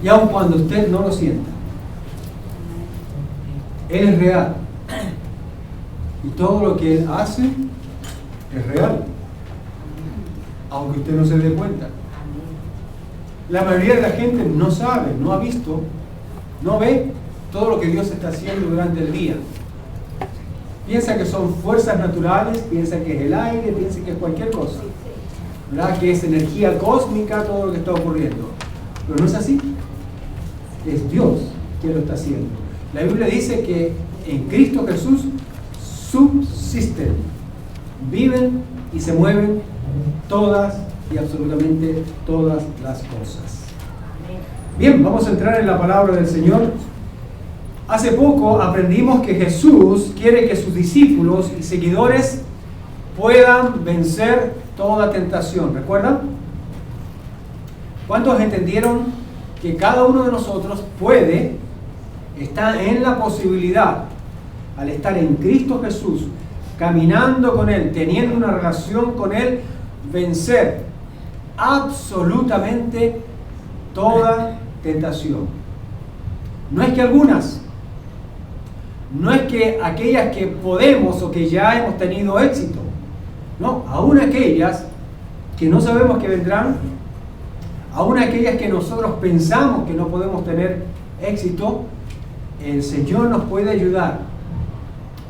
y aun cuando usted no lo sienta. Él es real. Y todo lo que Él hace es real, aunque usted no se dé cuenta. La mayoría de la gente no sabe, no ha visto, no ve todo lo que Dios está haciendo durante el día. Piensa que son fuerzas naturales, piensa que es el aire, piensa que es cualquier cosa, ¿verdad? Que es energía cósmica todo lo que está ocurriendo. Pero no es así. Es Dios quien lo está haciendo. La Biblia dice que en Cristo Jesús subsisten, viven y se mueven todas y absolutamente todas las cosas. Bien, vamos a entrar en la palabra del Señor. Hace poco aprendimos que Jesús quiere que sus discípulos y seguidores puedan vencer toda tentación. ¿Recuerdan? ¿Cuántos entendieron que cada uno de nosotros está en la posibilidad, al estar en Cristo Jesús, caminando con Él, teniendo una relación con Él, vencer absolutamente toda tentación? No es que algunas, no es que aquellas que podemos o que ya hemos tenido éxito, no, aún aquellas que no sabemos que vendrán, aún aquellas que nosotros pensamos que no podemos tener éxito, el Señor nos puede ayudar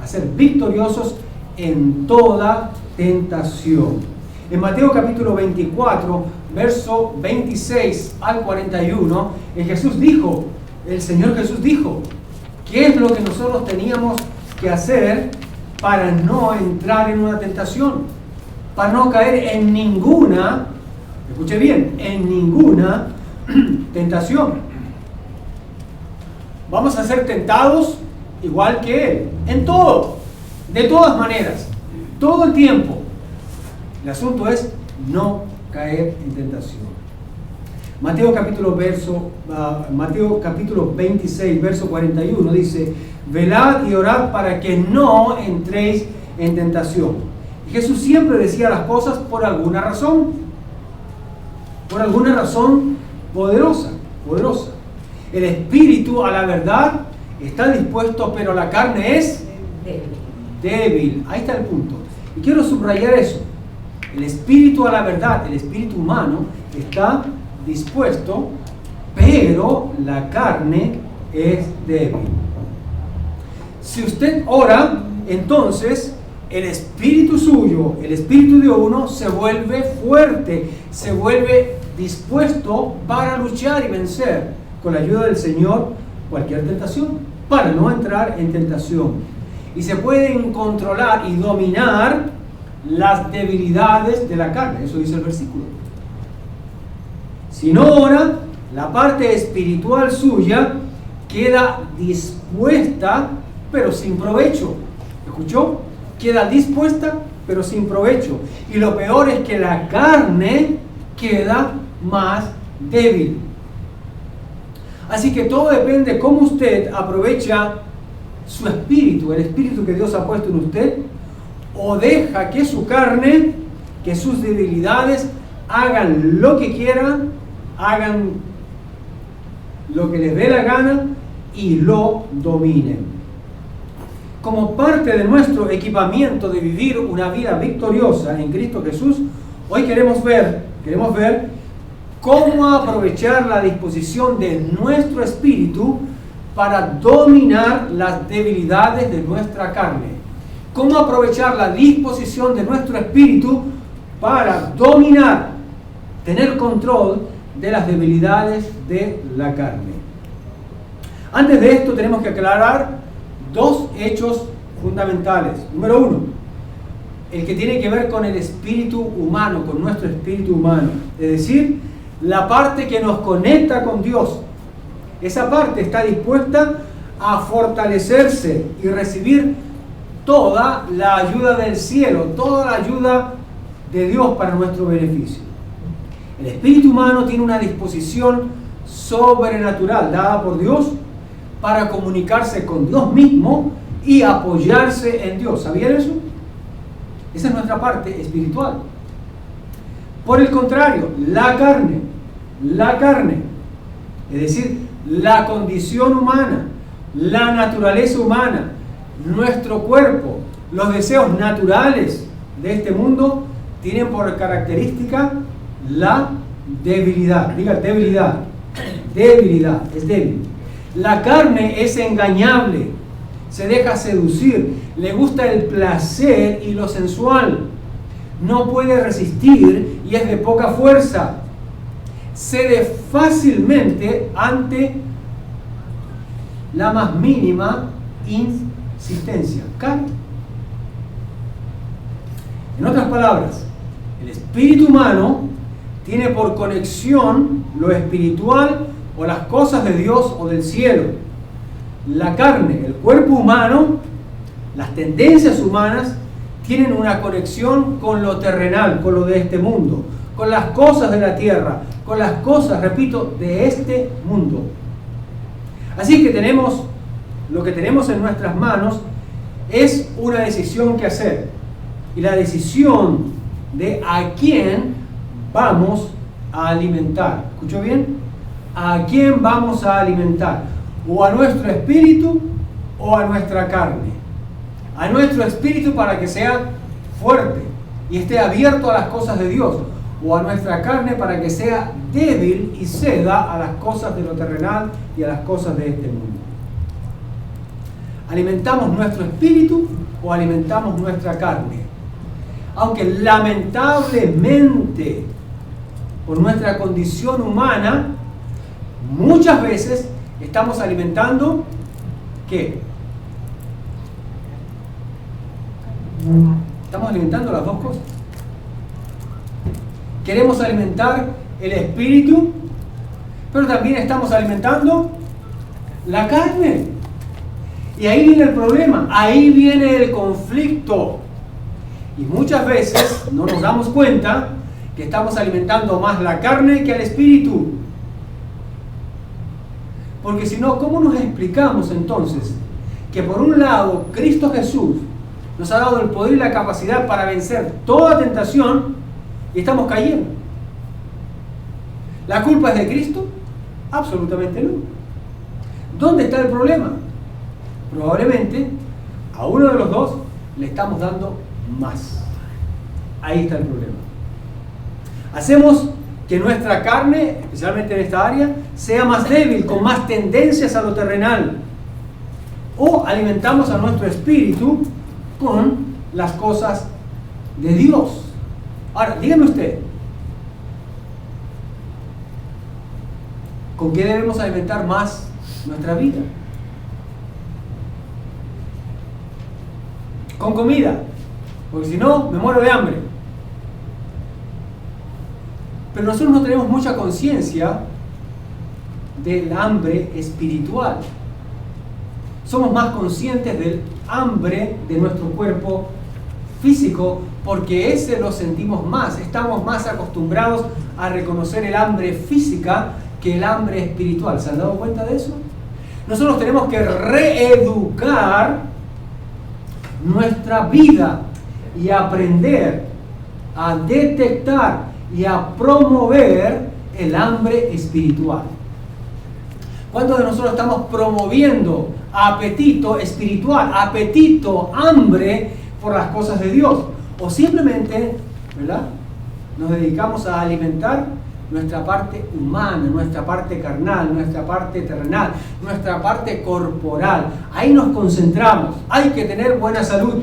a ser victoriosos en toda tentación. En Mateo capítulo 24, verso 26 al 41, el Señor Jesús dijo, ¿qué es lo que nosotros teníamos que hacer para no entrar en una tentación? Para no caer en ninguna, escuche bien, en ninguna tentación. Vamos a ser tentados igual que Él, en todo, de todas maneras, todo el tiempo. El asunto es no caer en tentación. Mateo capítulo 26, verso 41 dice, velad y orad para que no entréis en tentación. Y Jesús siempre decía las cosas por alguna razón poderosa. El espíritu a la verdad está dispuesto, pero la carne es débil. Ahí está el punto. Y quiero subrayar eso. El espíritu a la verdad, el espíritu humano, está dispuesto, pero la carne es débil. Si usted ora, entonces el espíritu suyo, el espíritu de uno, se vuelve fuerte, se vuelve dispuesto para luchar y vencer con la ayuda del Señor cualquier tentación, para no entrar en tentación. Y se pueden controlar y dominar las debilidades de la carne. Eso dice el versículo. Si no ora, la parte espiritual suya queda dispuesta, pero sin provecho. ¿Escuchó? Queda dispuesta, pero sin provecho. Y lo peor es que la carne queda más débil. Así que todo depende de cómo usted aprovecha su espíritu, el espíritu que Dios ha puesto en usted, o deja que su carne, que sus debilidades hagan lo que quieran, hagan lo que les dé la gana y lo dominen. Como parte de nuestro equipamiento de vivir una vida victoriosa en Cristo Jesús, hoy queremos ver cómo aprovechar la disposición de nuestro espíritu para dominar las debilidades de nuestra carne. Cómo aprovechar la disposición de nuestro espíritu para dominar, tener control de las debilidades de la carne. Antes de esto tenemos que aclarar dos hechos fundamentales. Número uno, el que tiene que ver con el espíritu humano, con nuestro espíritu humano. Es decir, la parte que nos conecta con Dios. Esa parte está dispuesta a fortalecerse y recibir toda la ayuda del cielo, toda la ayuda de Dios para nuestro beneficio. El espíritu humano tiene una disposición sobrenatural dada por Dios para comunicarse con Dios mismo y apoyarse en Dios. ¿Sabían eso? Esa es nuestra parte espiritual. Por el contrario, la carne Es decir, la condición humana, la naturaleza humana, nuestro cuerpo, los deseos naturales de este mundo tienen por característica la debilidad. Diga debilidad. Debilidad, es débil. La carne es engañable, se deja seducir, le gusta el placer y lo sensual, no puede resistir y es de poca fuerza, cede fácilmente ante la más mínima insistencia. Carne. En otras palabras, el espíritu humano tiene por conexión lo espiritual o las cosas de Dios o del cielo. La carne, el cuerpo humano, las tendencias humanas tienen una conexión con lo terrenal, con lo de este mundo, con las cosas de la tierra, con las cosas, repito, de este mundo. Así que lo que tenemos en nuestras manos es una decisión que hacer. Y la decisión de a quién vamos a alimentar. ¿Escuchó bien? ¿A quién vamos a alimentar? O a nuestro espíritu o a nuestra carne. A nuestro espíritu para que sea fuerte y esté abierto a las cosas de Dios. O a nuestra carne para que sea débil y ceda a las cosas de lo terrenal y a las cosas de este mundo. ¿Alimentamos nuestro espíritu o alimentamos nuestra carne? Aunque lamentablemente, por nuestra condición humana, muchas veces estamos alimentando, ¿qué? Estamos alimentando las dos cosas. Queremos alimentar el espíritu, pero también estamos alimentando la carne. Y ahí viene el problema, ahí viene el conflicto. Y muchas veces no nos damos cuenta que estamos alimentando más la carne que al espíritu. Porque si no, ¿cómo nos explicamos entonces que por un lado Cristo Jesús nos ha dado el poder y la capacidad para vencer toda tentación y estamos cayendo? ¿La culpa es de Cristo? Absolutamente no. ¿Dónde está el problema? Probablemente a uno de los dos le estamos dando más. Ahí está el problema. Hacemos que nuestra carne, especialmente en esta área, sea más débil, con más tendencias a lo terrenal. O alimentamos a nuestro espíritu con las cosas de Dios. Ahora, dígame usted, ¿con qué debemos alimentar más nuestra vida? Con comida, porque si no, me muero de hambre. Pero nosotros no tenemos mucha conciencia del hambre espiritual. Somos más conscientes del hambre de nuestro cuerpo físico, porque ese lo sentimos más. Estamos más acostumbrados a reconocer el hambre física que el hambre espiritual. ¿Se han dado cuenta de eso? Nosotros tenemos que reeducar nuestra vida y aprender a detectar y a promover el hambre espiritual. ¿Cuántos de nosotros estamos promoviendo apetito espiritual, apetito, hambre por las cosas de Dios? O simplemente, ¿verdad?, nos dedicamos a alimentar nuestra parte humana, nuestra parte carnal, nuestra parte terrenal, nuestra parte corporal. Ahí nos concentramos. Hay que tener buena salud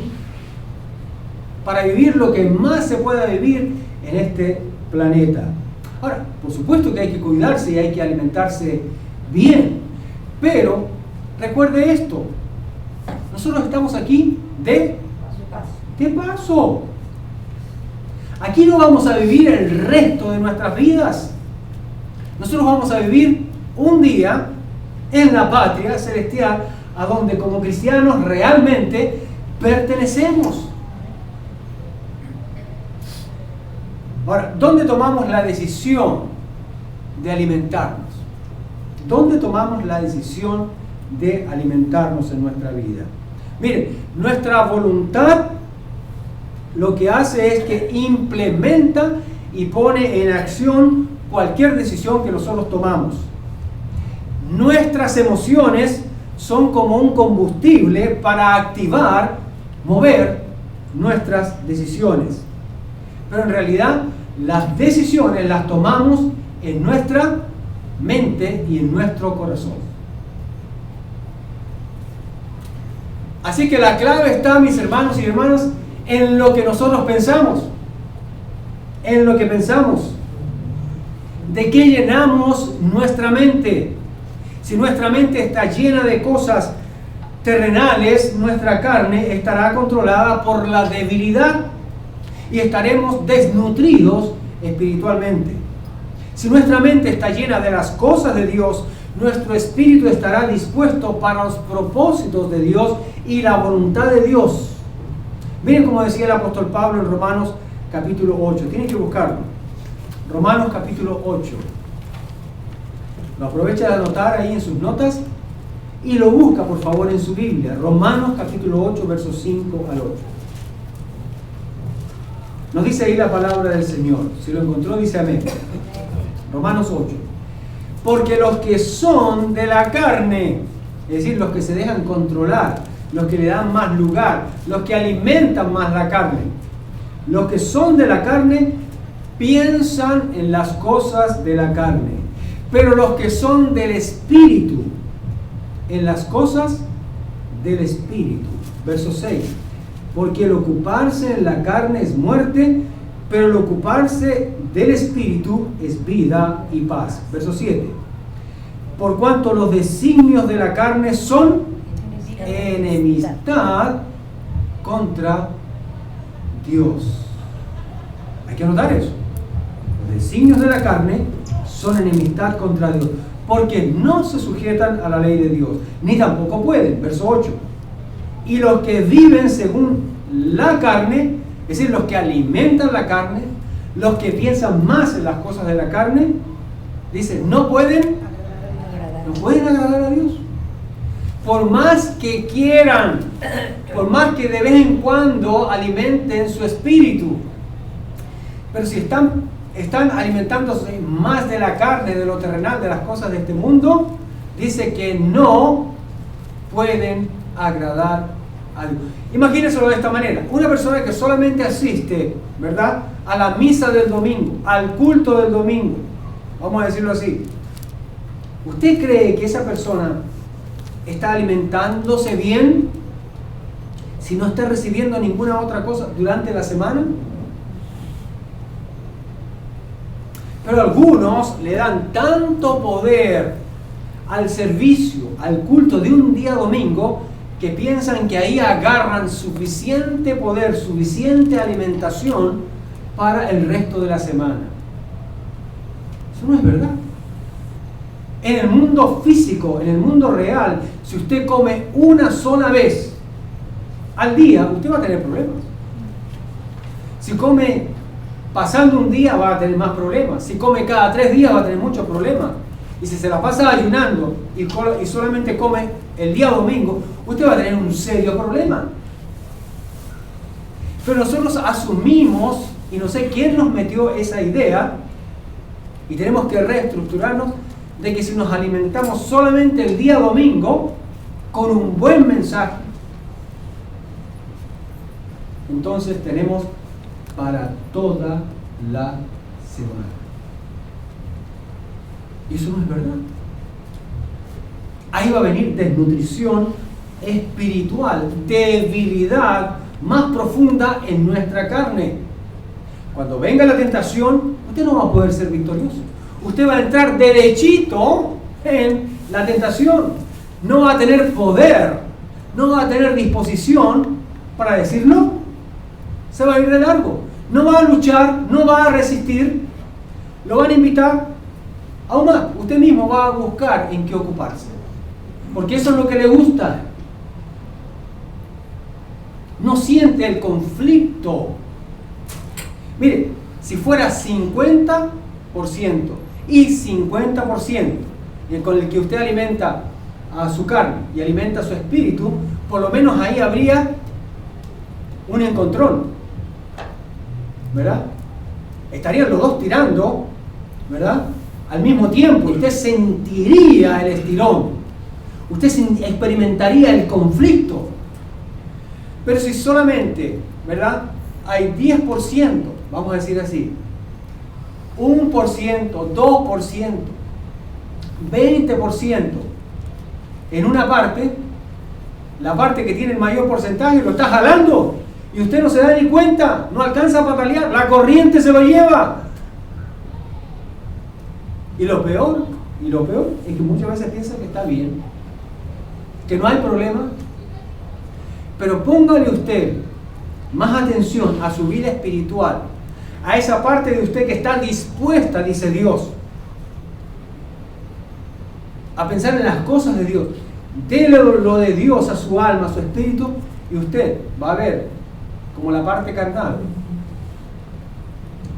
para vivir lo que más se pueda vivir en este planeta. Ahora, por supuesto que hay que cuidarse y hay que alimentarse bien, pero recuerde esto: nosotros estamos aquí de paso. Aquí no vamos a vivir el resto de nuestras vidas. Nosotros vamos a vivir un día en la patria celestial, a donde como cristianos realmente pertenecemos. Ahora, ¿dónde tomamos la decisión de alimentarnos? ¿Dónde tomamos la decisión de alimentarnos en nuestra vida? Miren, nuestra voluntad lo que hace es que implementa y pone en acción cualquier decisión que nosotros tomamos. Nuestras emociones son como un combustible para activar, mover nuestras decisiones. Pero en realidad las decisiones las tomamos en nuestra mente y en nuestro corazón. Así que la clave está, mis hermanos y hermanas, en lo que nosotros pensamos. En lo que pensamos. ¿De qué llenamos nuestra mente? Si nuestra mente está llena de cosas terrenales, nuestra carne estará controlada por la debilidad y estaremos desnutridos espiritualmente. Si nuestra mente está llena de las cosas de Dios, nuestro espíritu estará dispuesto para los propósitos de Dios y la voluntad de Dios. Miren como decía el apóstol Pablo en Romanos capítulo 8. Tienen que buscarlo. Romanos capítulo 8. Lo aprovecha de anotar ahí en sus notas y lo busca por favor en su Biblia. Romanos capítulo 8, versos 5 al 8. Nos dice ahí la palabra del Señor. Si lo encontró, dice amén. Romanos 8. Porque los que son de la carne, es decir, los que se dejan controlar, los que le dan más lugar, los que alimentan más la carne, los que son de la carne piensan en las cosas de la carne, pero los que son del Espíritu, en las cosas del Espíritu. Verso 6. Porque el ocuparse en la carne es muerte, pero el ocuparse del Espíritu es vida y paz. Verso 7. Por cuanto los designios de la carne son enemistad contra Dios. Hay que anotar eso. Los designios de la carne son enemistad contra Dios, porque no se sujetan a la ley de Dios, ni tampoco pueden. Verso 8. Y los que viven según la carne, es decir, los que alimentan la carne, los que piensan más en las cosas de la carne, dice, no pueden agradar a Dios. Por más que quieran, por más que de vez en cuando alimenten su espíritu, pero si están alimentándose más de la carne, de lo terrenal, de las cosas de este mundo, dice que no pueden agradar a Dios. Imagínenselo de esta manera: una persona que solamente asiste, ¿verdad?, a la misa del domingo, al culto del domingo, vamos a decirlo así. ¿Usted cree que esa persona está alimentándose bien si no está recibiendo ninguna otra cosa durante la semana? Pero algunos le dan tanto poder al servicio, al culto de un día domingo, que piensan que ahí agarran suficiente poder, suficiente alimentación para el resto de la semana. Eso no es verdad. En el mundo físico, en el mundo real, si usted come una sola vez al día, usted va a tener problemas. Si come pasando un día, va a tener más problemas. Si come cada 3 días, va a tener muchos problemas. Y si se la pasa ayunando y solamente come el día domingo, usted va a tener un serio problema. Pero nosotros asumimos, y no sé quién nos metió esa idea, y tenemos que reestructurarnos, de que si nos alimentamos solamente el día domingo con un buen mensaje, entonces tenemos para toda la semana. Y eso no es verdad. Ahí va a venir desnutrición espiritual, debilidad más profunda en nuestra carne. Cuando venga la tentación, usted no va a poder ser victorioso. Usted va a entrar derechito en la tentación. No va a tener poder, no va a tener disposición para decir no. Se va a ir de largo. No va a luchar, no va a resistir. Lo van a invitar. Aún más, usted mismo va a buscar en qué ocuparse. Porque eso es lo que le gusta. No siente el conflicto. Mire, si fuera 50% y 50%, con el que usted alimenta a su carne y alimenta a su espíritu, por lo menos ahí habría un encontrón, ¿verdad? Estarían los dos tirando, ¿verdad?, al mismo tiempo usted sentiría el estirón, usted experimentaría el conflicto. Pero si solamente, ¿verdad?, hay 10%, vamos a decir así, 1%, 2%, 20% en una parte, la parte que tiene el mayor porcentaje lo está jalando y usted no se da ni cuenta, no alcanza a patalear, la corriente se lo lleva. Y lo peor es que muchas veces piensan que está bien, que no hay problema. Pero póngale usted más atención a su vida espiritual, a esa parte de usted que está dispuesta, dice Dios, a pensar en las cosas de Dios. Dele lo de Dios a su alma, a su espíritu, y usted va a ver como la parte carnal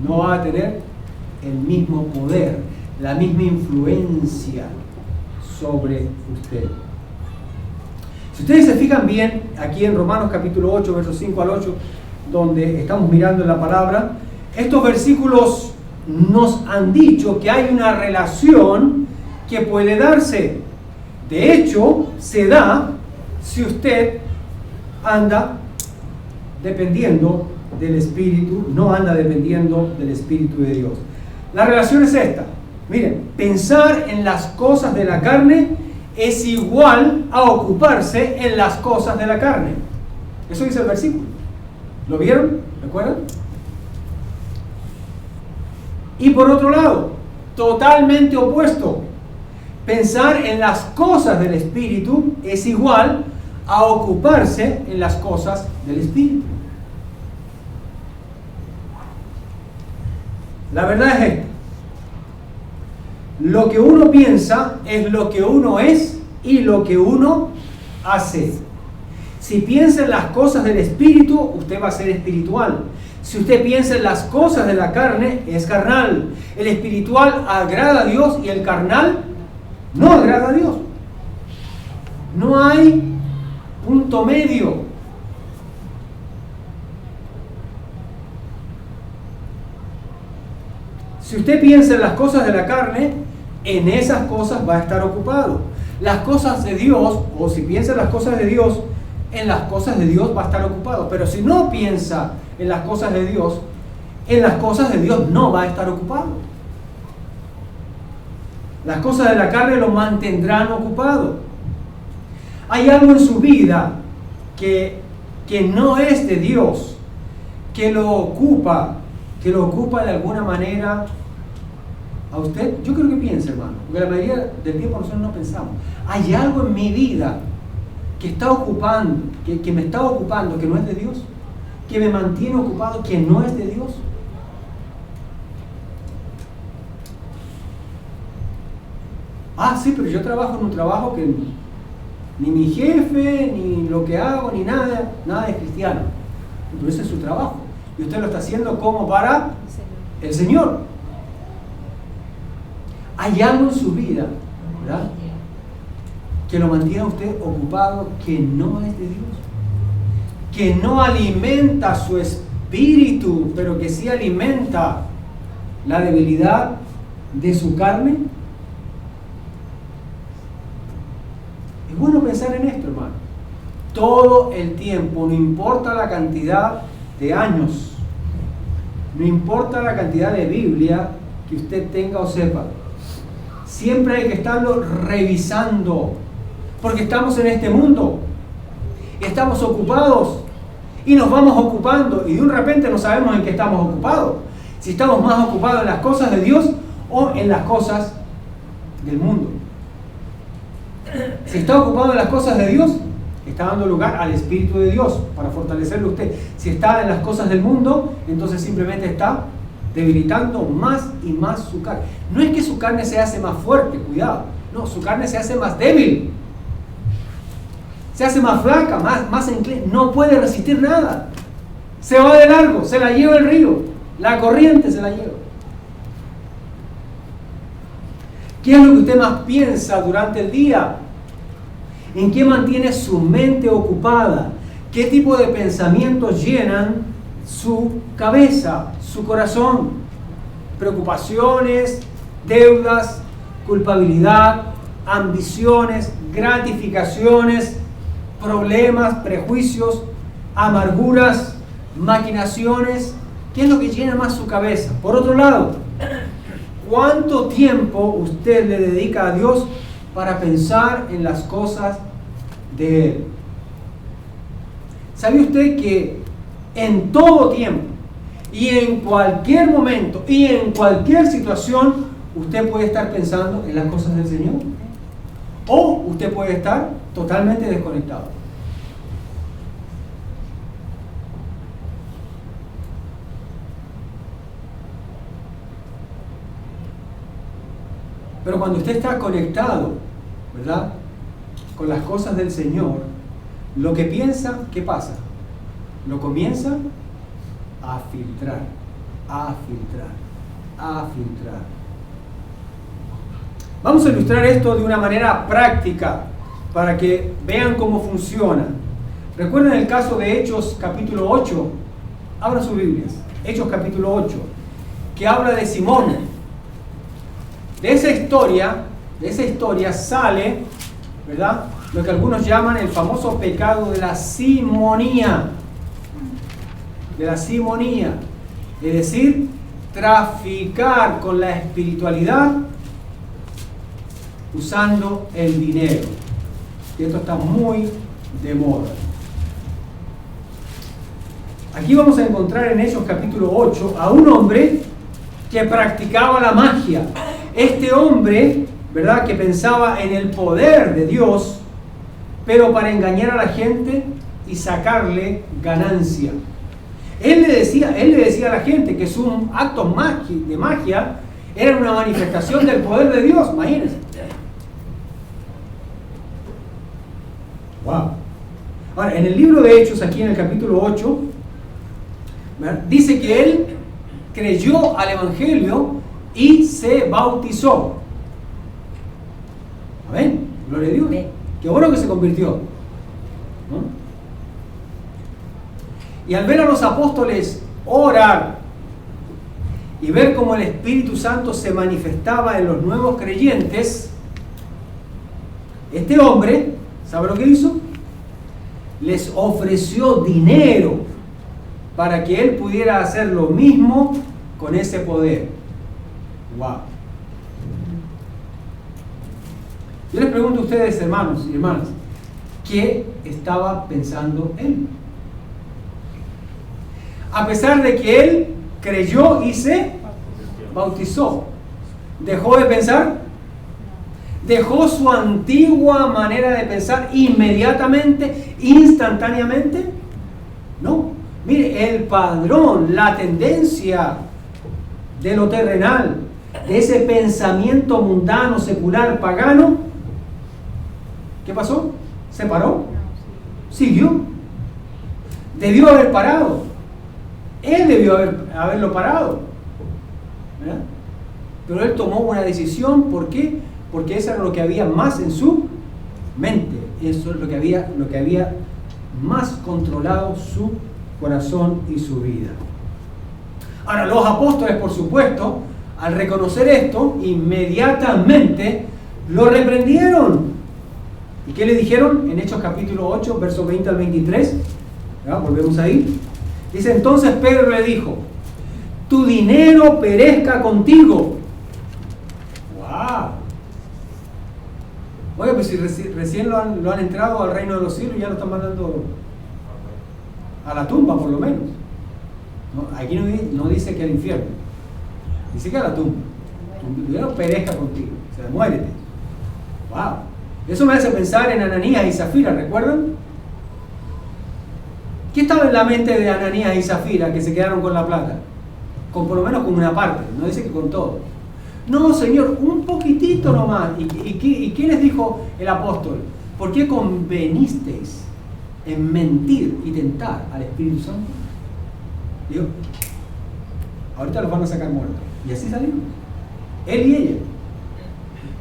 no va a tener el mismo poder, la misma influencia sobre usted. Si ustedes se fijan bien, aquí en Romanos capítulo 8, versos 5 al 8, donde estamos mirando la palabra, estos versículos nos han dicho que hay una relación que puede darse. De hecho, se da si usted anda dependiendo del Espíritu, no anda dependiendo del Espíritu de Dios. La relación es esta. Miren, pensar en las cosas de la carne es igual a ocuparse en las cosas de la carne. Eso dice el versículo. ¿Lo vieron? ¿Recuerdan? Y por otro lado, totalmente opuesto. Pensar en las cosas del Espíritu es igual a ocuparse en las cosas del Espíritu. La verdad es esta. Lo que uno piensa es lo que uno es y lo que uno hace. Si piensa en las cosas del Espíritu, usted va a ser espiritual. Si usted piensa en las cosas de la carne, es carnal. El espiritual agrada a Dios y el carnal no agrada a Dios. No hay punto medio. Si usted piensa en las cosas de la carne, en esas cosas va a estar ocupado. Las cosas de Dios, o si piensa en las cosas de Dios, en las cosas de Dios va a estar ocupado. Pero si no piensa en las cosas de Dios, en las cosas de Dios no va a estar ocupado. Las cosas de la carne lo mantendrán ocupado. Hay algo en su vida que no es de Dios, que lo ocupa de alguna manera a usted. Yo creo que piensa, hermano, porque la mayoría del tiempo nosotros no pensamos. Hay algo en mi vida que está ocupando, que me está ocupando, que no es de Dios, que me mantiene ocupado, que no es de Dios. Ah, sí, pero yo trabajo en un trabajo que ni mi jefe, ni lo que hago, ni nada es cristiano. Pero ese es su trabajo. Y usted lo está haciendo como para el Señor. Hay algo en su vida, ¿verdad?, que lo mantiene a usted ocupado, que no es de Dios, que no alimenta su espíritu, pero que sí alimenta la debilidad de su carne. Es bueno pensar en esto, hermano. Todo el tiempo, no importa la cantidad de años, no importa la cantidad de Biblia que usted tenga o sepa, siempre hay que estarlo revisando, porque estamos en este mundo, estamos ocupados y nos vamos ocupando y de un repente no sabemos en qué estamos ocupados, si estamos más ocupados en las cosas de Dios o en las cosas del mundo. Si está ocupado en las cosas de Dios, está dando lugar al Espíritu de Dios para fortalecerlo a usted. Si está en las cosas del mundo, entonces simplemente está debilitando más y más su carne. No es que su carne se hace más fuerte, cuidado. No, su carne se hace más débil. Se hace más flaca, más enclenque. No puede resistir nada. Se va de largo, se la lleva el río. La corriente se la lleva. ¿Qué es lo que usted más piensa durante el día? ¿En qué mantiene su mente ocupada? ¿Qué tipo de pensamientos llenan su cabeza, su corazón? Preocupaciones, deudas, culpabilidad, ambiciones, gratificaciones, problemas, prejuicios, amarguras, maquinaciones. ¿Qué es lo que llena más su cabeza? Por otro lado, ¿cuánto tiempo usted le dedica a Dios para pensar en las cosas de Él? ¿Sabe usted que en todo tiempo y en cualquier momento y en cualquier situación usted puede estar pensando en las cosas del Señor? O usted puede estar totalmente desconectado. Pero cuando usted está conectado, ¿verdad?, con las cosas del Señor, lo que piensa, ¿qué pasa? Lo comienza a filtrar, a filtrar, a filtrar. Vamos a ilustrar esto de una manera práctica para que vean cómo funciona. Recuerden el caso de Hechos capítulo 8. Abran sus Biblias. Hechos capítulo 8, que habla de Simón. De esa historia sale, ¿verdad?, lo que algunos llaman el famoso pecado de la simonía. De la simonía. Es decir, traficar con la espiritualidad usando el dinero. Y esto está muy de moda. Aquí vamos a encontrar en Hechos capítulo 8 a un hombre que practicaba la magia. Este hombre, ¿verdad?, que pensaba en el poder de Dios, pero para engañar a la gente y sacarle ganancia. Él le decía a la gente que sus actos de magia eran una manifestación del poder de Dios, imagínense. Wow. Ahora, en el libro de Hechos, aquí en el capítulo 8, ¿verdad?, dice que él creyó al Evangelio y se bautizó. Amén. Gloria a Dios. Qué bueno que se convirtió, ¿no? Y al ver a los apóstoles orar y ver cómo el Espíritu Santo se manifestaba en los nuevos creyentes, este hombre, ¿sabe lo que hizo? Les ofreció dinero para que él pudiera hacer lo mismo con ese poder. Wow. Yo les pregunto a ustedes, hermanos y hermanas, ¿qué estaba pensando él? A pesar de que él creyó y se bautizó, ¿dejó de pensar? ¿Dejó su antigua manera de pensar inmediatamente, instantáneamente? No. Mire, el padrón, la tendencia de lo terrenal, de ese pensamiento mundano, secular, pagano, ¿qué pasó? ¿Se paró? Siguió. Debió haber parado. Él debió haberlo parado, ¿verdad? Pero él tomó una decisión. ¿Por qué? Porque eso era lo que había más en su mente. Eso es lo que había más controlado su corazón y su vida. Ahora, los apóstoles, por supuesto, al reconocer esto, inmediatamente lo reprendieron. ¿Y qué le dijeron? En Hechos capítulo 8, versos 20 al 23. ¿verdad? Volvemos ahí. Dice, entonces Pedro le dijo, tu dinero perezca contigo. ¡Wow! Oye, pues si recién lo han entrado al reino de los cielos, ya lo están mandando a la tumba, por lo menos. ¿No? Aquí no dice que al infierno, dice que a la tumba. Tu dinero perezca contigo, o sea, muérete. ¡Wow! Eso me hace pensar en Ananías y Zafira, ¿recuerdan? ¿Qué estaba en la mente de Ananías y Zafira que se quedaron con la plata? Por lo menos con una parte, no dice que con todo. No, Señor, un poquitito nomás. ¿Y qué les dijo el apóstol? ¿Por qué convenisteis en mentir y tentar al Espíritu Santo? Digo, ahorita los van a sacar muertos. Y así salieron. Él y ella.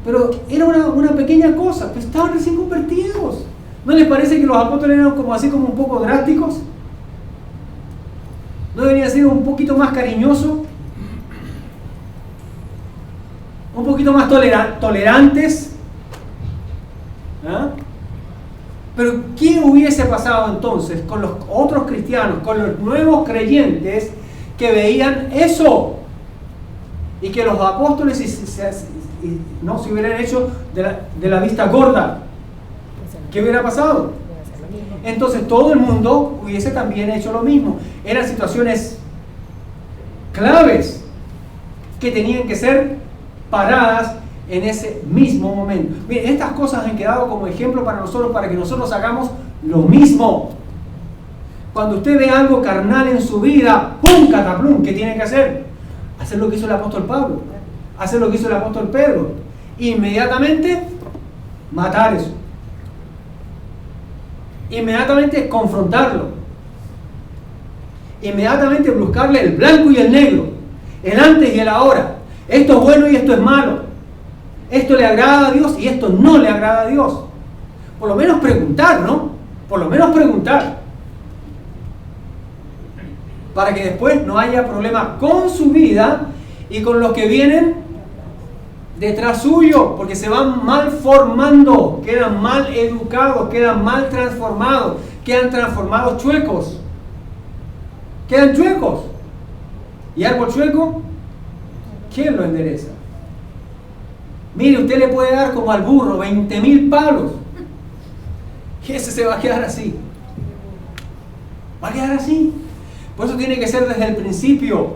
Pero era una pequeña cosa, pues estaban recién convertidos. ¿No les parece que los apóstoles eran como así como un poco drásticos? ¿No debería ser un poquito más cariñoso? un poquito más tolerantes. ¿Ah? Pero ¿qué hubiese pasado entonces con los otros cristianos, con los nuevos creyentes que veían eso? Y que los apóstoles no se hubieran hecho de la vista gorda. ¿Qué hubiera pasado? Entonces todo el mundo hubiese también hecho lo mismo. Eran situaciones claves que tenían que ser paradas en ese mismo momento. Miren, estas cosas han quedado como ejemplo para nosotros, para que nosotros hagamos lo mismo. Cuando usted ve algo carnal en su vida, ¡pum! Cataplum, ¿qué tiene que hacer? Hacer lo que hizo el apóstol Pablo, hacer lo que hizo el apóstol Pedro. Inmediatamente matar eso. Inmediatamente confrontarlo. Inmediatamente buscarle el blanco y el negro, el antes y el ahora. Esto es bueno y esto es malo. Esto le agrada a Dios y esto no le agrada a Dios. Por lo menos preguntar, ¿no? Por lo menos preguntar. Para que después no haya problema con su vida y con los que vienen detrás suyo, porque se van mal formando, quedan mal educados, quedan mal transformados, quedan transformados chuecos. Quedan chuecos. ¿Y árbol chueco? ¿Quién lo endereza? Mire, usted le puede dar como al burro 20.000 palos. Y ese se va a quedar así. Va a quedar así. Por eso tiene que ser desde el principio.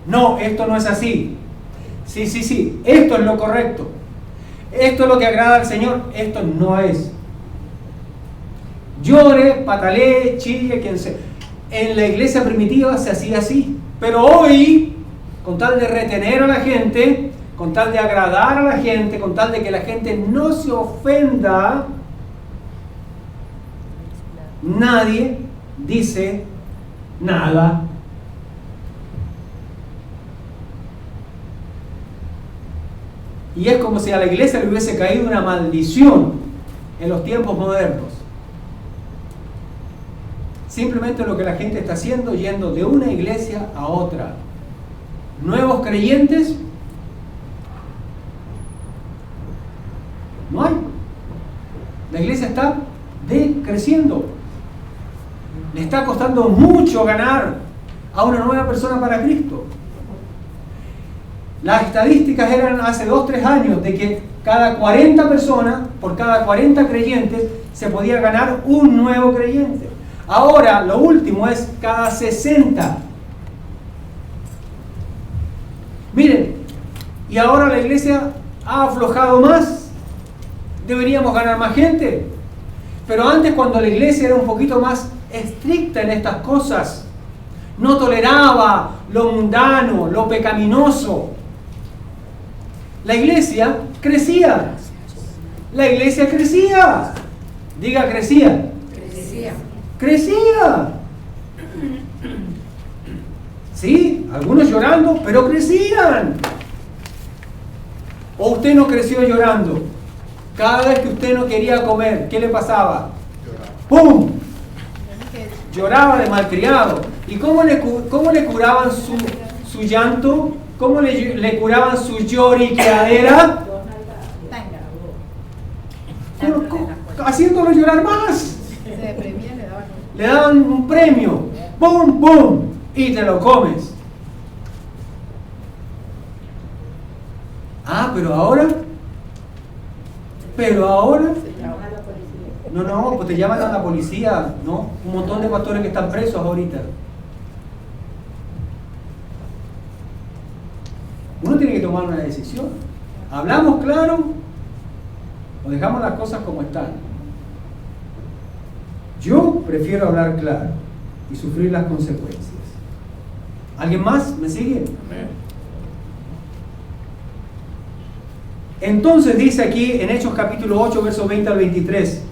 No, esto no es así. Sí, esto es lo correcto. Esto es lo que agrada al Señor. Esto no es. Llore, patalee, chille, quien sea. En la iglesia primitiva se hacía así. Pero hoy, con tal de retener a la gente, con tal de agradar a la gente, con tal de que la gente no se ofenda, nadie dice nada. Y es como si a la iglesia le hubiese caído una maldición en los tiempos modernos. Simplemente lo que la gente está haciendo, yendo de una iglesia a otra. Nuevos creyentes, no hay. La iglesia está decreciendo. Le está costando mucho ganar a una nueva persona para Cristo. Las estadísticas eran hace 2-3 años de que cada 40 personas, por cada 40 creyentes, se podía ganar un nuevo creyente. Ahora, lo último es cada 60. Miren, y ahora la iglesia ha aflojado más. Deberíamos ganar más gente. Pero antes, cuando la iglesia era un poquito más estricta en estas cosas, no toleraba lo mundano, lo pecaminoso, la iglesia crecía. La iglesia crecía. Diga, crecía. Crecía. Sí, algunos llorando, pero crecían. ¿O usted no creció llorando? Cada vez que usted no quería comer, ¿qué le pasaba? ¡Pum! Lloraba de malcriado. ¿Y cómo le curaban su llanto? ¿Cómo le curaban su lloriqueadera? Haciéndolo llorar más. Le daban un premio. ¡Pum, pum! Y te lo comes. Ah, pero ahora. No, pues te llaman a la policía, ¿no? Un montón de pastores que están presos ahorita. Uno tiene que tomar una decisión. ¿Hablamos claro o dejamos las cosas como están? Yo prefiero hablar claro y sufrir las consecuencias. ¿Alguien más? ¿Me sigue? Amén. Entonces dice aquí en Hechos capítulo 8, versos 20 al 23.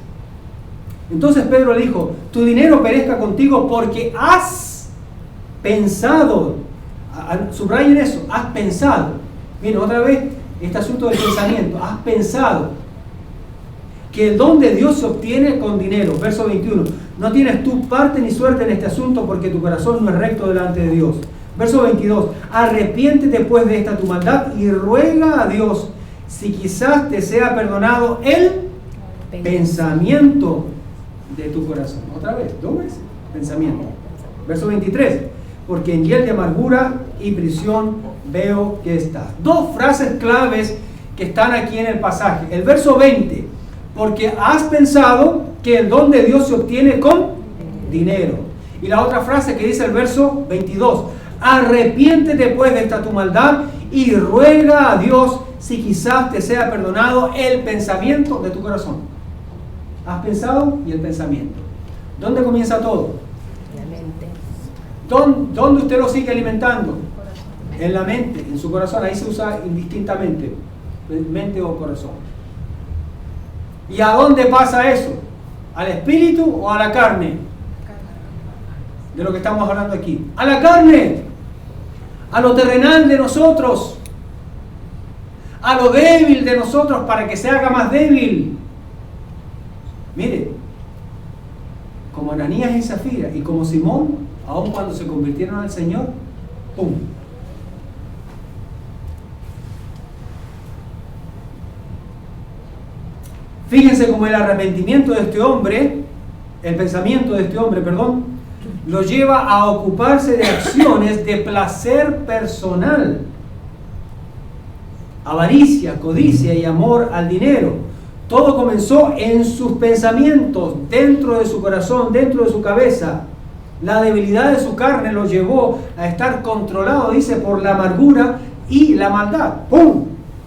Entonces Pedro le dijo: tu dinero perezca contigo porque has pensado. Subrayen eso, has pensado. Miren, otra vez este asunto del pensamiento. Has pensado que el don de Dios se obtiene con dinero. Verso 21. No tienes tú parte ni suerte en este asunto porque tu corazón no es recto delante de Dios. Verso 22. Arrepiéntete pues de esta tu maldad y ruega a Dios si quizás te sea perdonado el pensamiento de tu corazón. Otra vez, dos veces. Pensamiento. Verso 23. Porque en hiel de amargura y prisión veo que estás. Dos frases claves que están aquí en el pasaje. El verso 20. Porque has pensado que el don de Dios se obtiene con dinero. Y la otra frase que dice el verso 22. Arrepiéntete pues de esta tu maldad y ruega a Dios si quizás te sea perdonado el pensamiento de tu corazón. Has pensado y el pensamiento. ¿Dónde comienza todo? La mente. ¿Dónde usted lo sigue alimentando? En la mente, en su corazón. Ahí se usa indistintamente, mente o corazón. ¿Y a dónde pasa eso? ¿Al espíritu o a la carne? De lo que estamos hablando aquí. A la carne, a lo terrenal de nosotros, a lo débil de nosotros para que se haga más débil. Mire, como Ananías y Zafira y como Simón, aun cuando se convirtieron al Señor, ¡pum! Fíjense cómo el arrepentimiento de este hombre, el pensamiento de este hombre, perdón, lo lleva a ocuparse de acciones de placer personal, avaricia, codicia y amor al dinero. Todo comenzó en sus pensamientos, dentro de su corazón, dentro de su cabeza. La debilidad de su carne lo llevó a estar controlado, dice, por la amargura y la maldad. ¡Pum!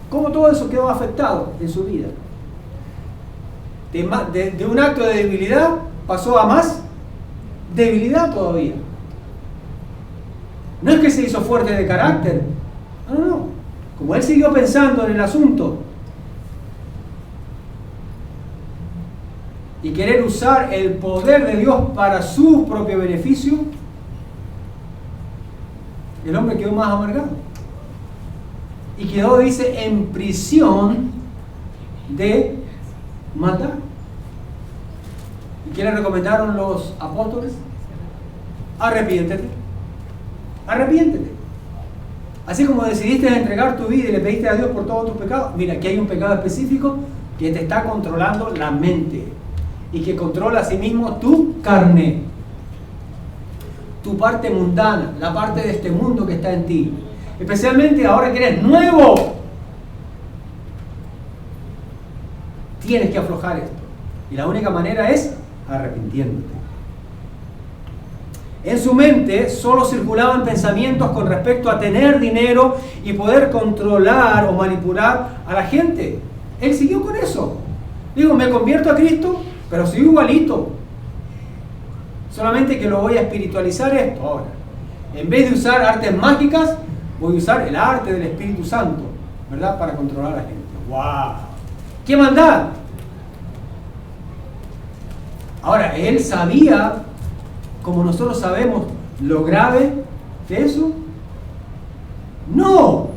¿Cómo todo eso quedó afectado en su vida? De un acto de debilidad pasó a más debilidad todavía. No es que se hizo fuerte de carácter. No. Como él siguió pensando en el asunto y querer usar el poder de Dios para su propio beneficio, el hombre quedó más amargado. Y quedó, dice, en prisión de maldad. ¿Y qué le recomendaron los apóstoles? Arrepiéntete. Arrepiéntete. Así como decidiste entregar tu vida y le pediste a Dios por todos tus pecados, mira, aquí hay un pecado específico que te está controlando la mente y que controla asimismo tu carne, tu parte mundana, la parte de este mundo que está en ti. Especialmente ahora que eres nuevo, tienes que aflojar esto. Y la única manera es arrepintiéndote. En su mente solo circulaban pensamientos con respecto a tener dinero y poder controlar o manipular a la gente. Él siguió con eso. Digo, me convierto a Cristo, pero sigo igualito. Solamente que lo voy a espiritualizar esto ahora. En vez de usar artes mágicas, voy a usar el arte del Espíritu Santo, ¿verdad? Para controlar a la gente. ¡Wow! ¡Qué maldad! Ahora, él sabía, como nosotros sabemos, lo grave de eso. No,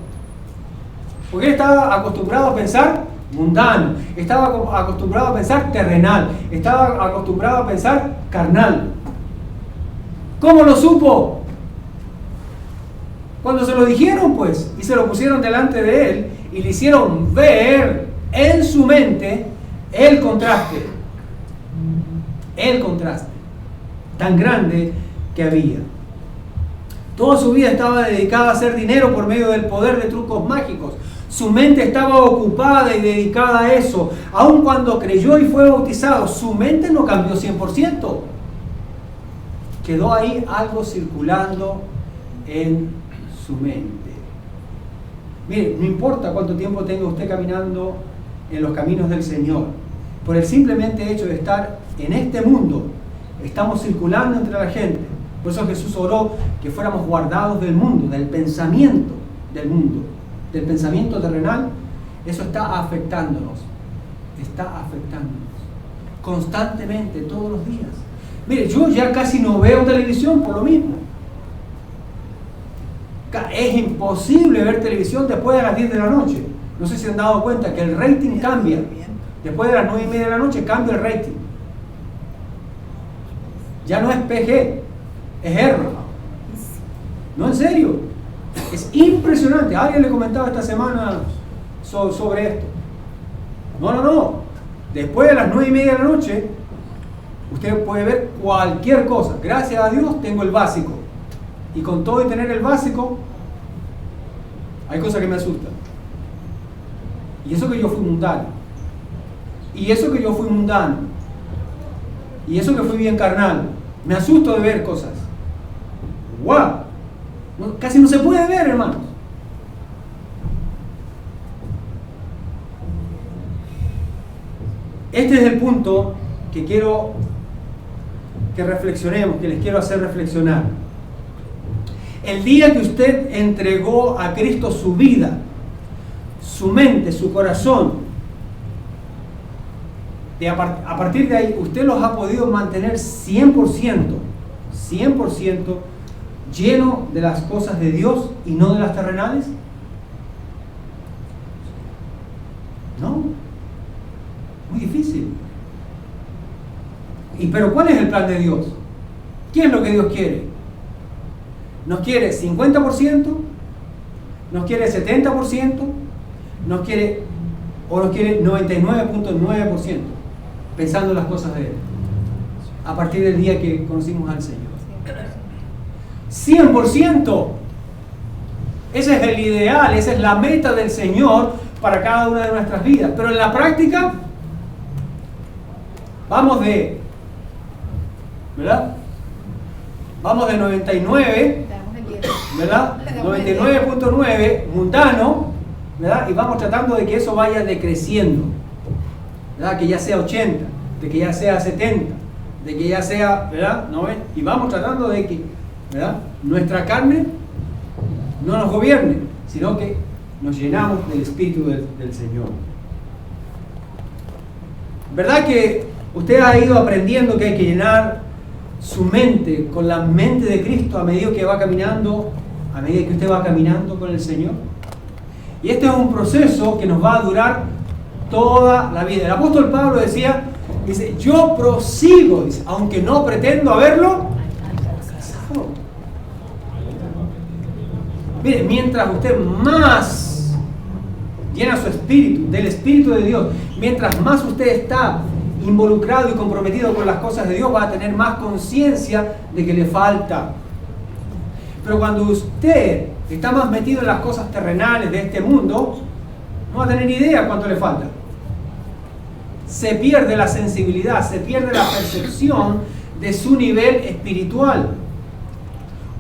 porque él estaba acostumbrado a pensar mundano, estaba acostumbrado a pensar terrenal, estaba acostumbrado a pensar carnal. ¿Cómo lo supo? Cuando se lo dijeron, pues, y se lo pusieron delante de él y le hicieron ver en su mente el contraste tan grande que había. Toda su vida estaba dedicada a hacer dinero por medio del poder de trucos mágicos. Su mente estaba ocupada y dedicada a eso. Aun cuando creyó y fue bautizado, su mente no cambió 100%. Quedó ahí algo circulando en su mente. Mire, no importa cuánto tiempo tenga usted caminando en los caminos del Señor, por el simplemente hecho de estar en este mundo, estamos circulando entre la gente. Por eso Jesús oró que fuéramos guardados del mundo, del pensamiento del mundo, del pensamiento terrenal. Eso está afectándonos constantemente, todos los días. Mire, yo ya casi no veo televisión por lo mismo. Es imposible ver televisión después de las 10 de la noche. No sé si han dado cuenta que el rating cambia. Después de las 9:30 de la noche cambia el rating. Ya no es PG, es R. No, en serio. Es impresionante. Alguien le comentaba esta semana sobre esto. No. Después de las 9:30 de la noche, usted puede ver cualquier cosa. Gracias a Dios tengo el básico. Y con todo y tener el básico, hay cosas que me asustan. Y eso que yo fui mundano. Y eso que yo fui mundano. Y eso que fui bien carnal. Me asusto de ver cosas. ¡Wow! Casi no se puede ver, hermanos. Este es el punto que quiero que reflexionemos, que les quiero hacer reflexionar. El día que usted entregó a Cristo su vida, su mente, su corazón, a partir de ahí usted los ha podido mantener 100% lleno de las cosas de Dios y no de las terrenales. No, muy difícil. Pero ¿cuál es el plan de Dios? ¿Qué es lo que Dios quiere? ¿Nos quiere 50%? ¿Nos quiere 70%? ¿Nos quiere 99.9%? Pensando en las cosas de Él. A partir del día que conocimos al Señor. 100%. Ese es el ideal, esa es la meta del Señor para cada una de nuestras vidas. Pero en la práctica, vamos de 99, ¿verdad? 99.9 mundano, ¿verdad? Y vamos tratando de que eso vaya decreciendo, ¿verdad? Que ya sea 80, de que ya sea 70, de que ya sea, ¿verdad? ¿No ven? Y vamos tratando de que, ¿verdad?, nuestra carne no nos gobierne, sino que nos llenamos del Espíritu del Señor. ¿Verdad que usted ha ido aprendiendo que hay que llenar su mente con la mente de Cristo a medida que usted va caminando con el Señor? Y este es un proceso que nos va a durar toda la vida. El apóstol Pablo dice, yo prosigo, dice, aunque no pretendo haberlo alcanzado. Mire, mientras usted más llena su espíritu, del Espíritu de Dios, mientras más usted está involucrado y comprometido con las cosas de Dios, va a tener más conciencia de que le falta. Pero cuando usted está más metido en las cosas terrenales de este mundo, no va a tener ni idea cuánto le falta. Se pierde la sensibilidad, se pierde la percepción de su nivel espiritual.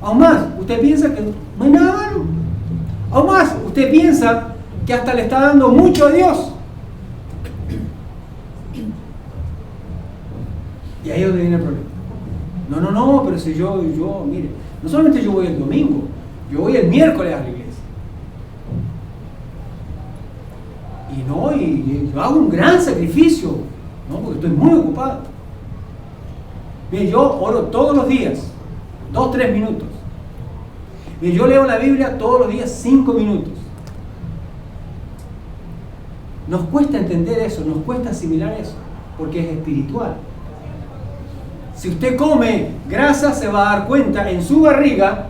Aún más, usted piensa que no hay nada malo. Aún más, usted piensa que hasta le está dando mucho a Dios. Y ahí es donde viene el problema. No, pero si yo, mire, no solamente yo voy el domingo, yo voy el miércoles a la iglesia. Y yo hago un gran sacrificio, ¿no? Porque estoy muy ocupado. Mire, yo oro todos los días, 2-3 minutos. Mire, yo leo la Biblia todos los días 5 minutos. Nos cuesta entender eso, nos cuesta asimilar eso, porque es espiritual. Si usted come grasa, se va a dar cuenta en su barriga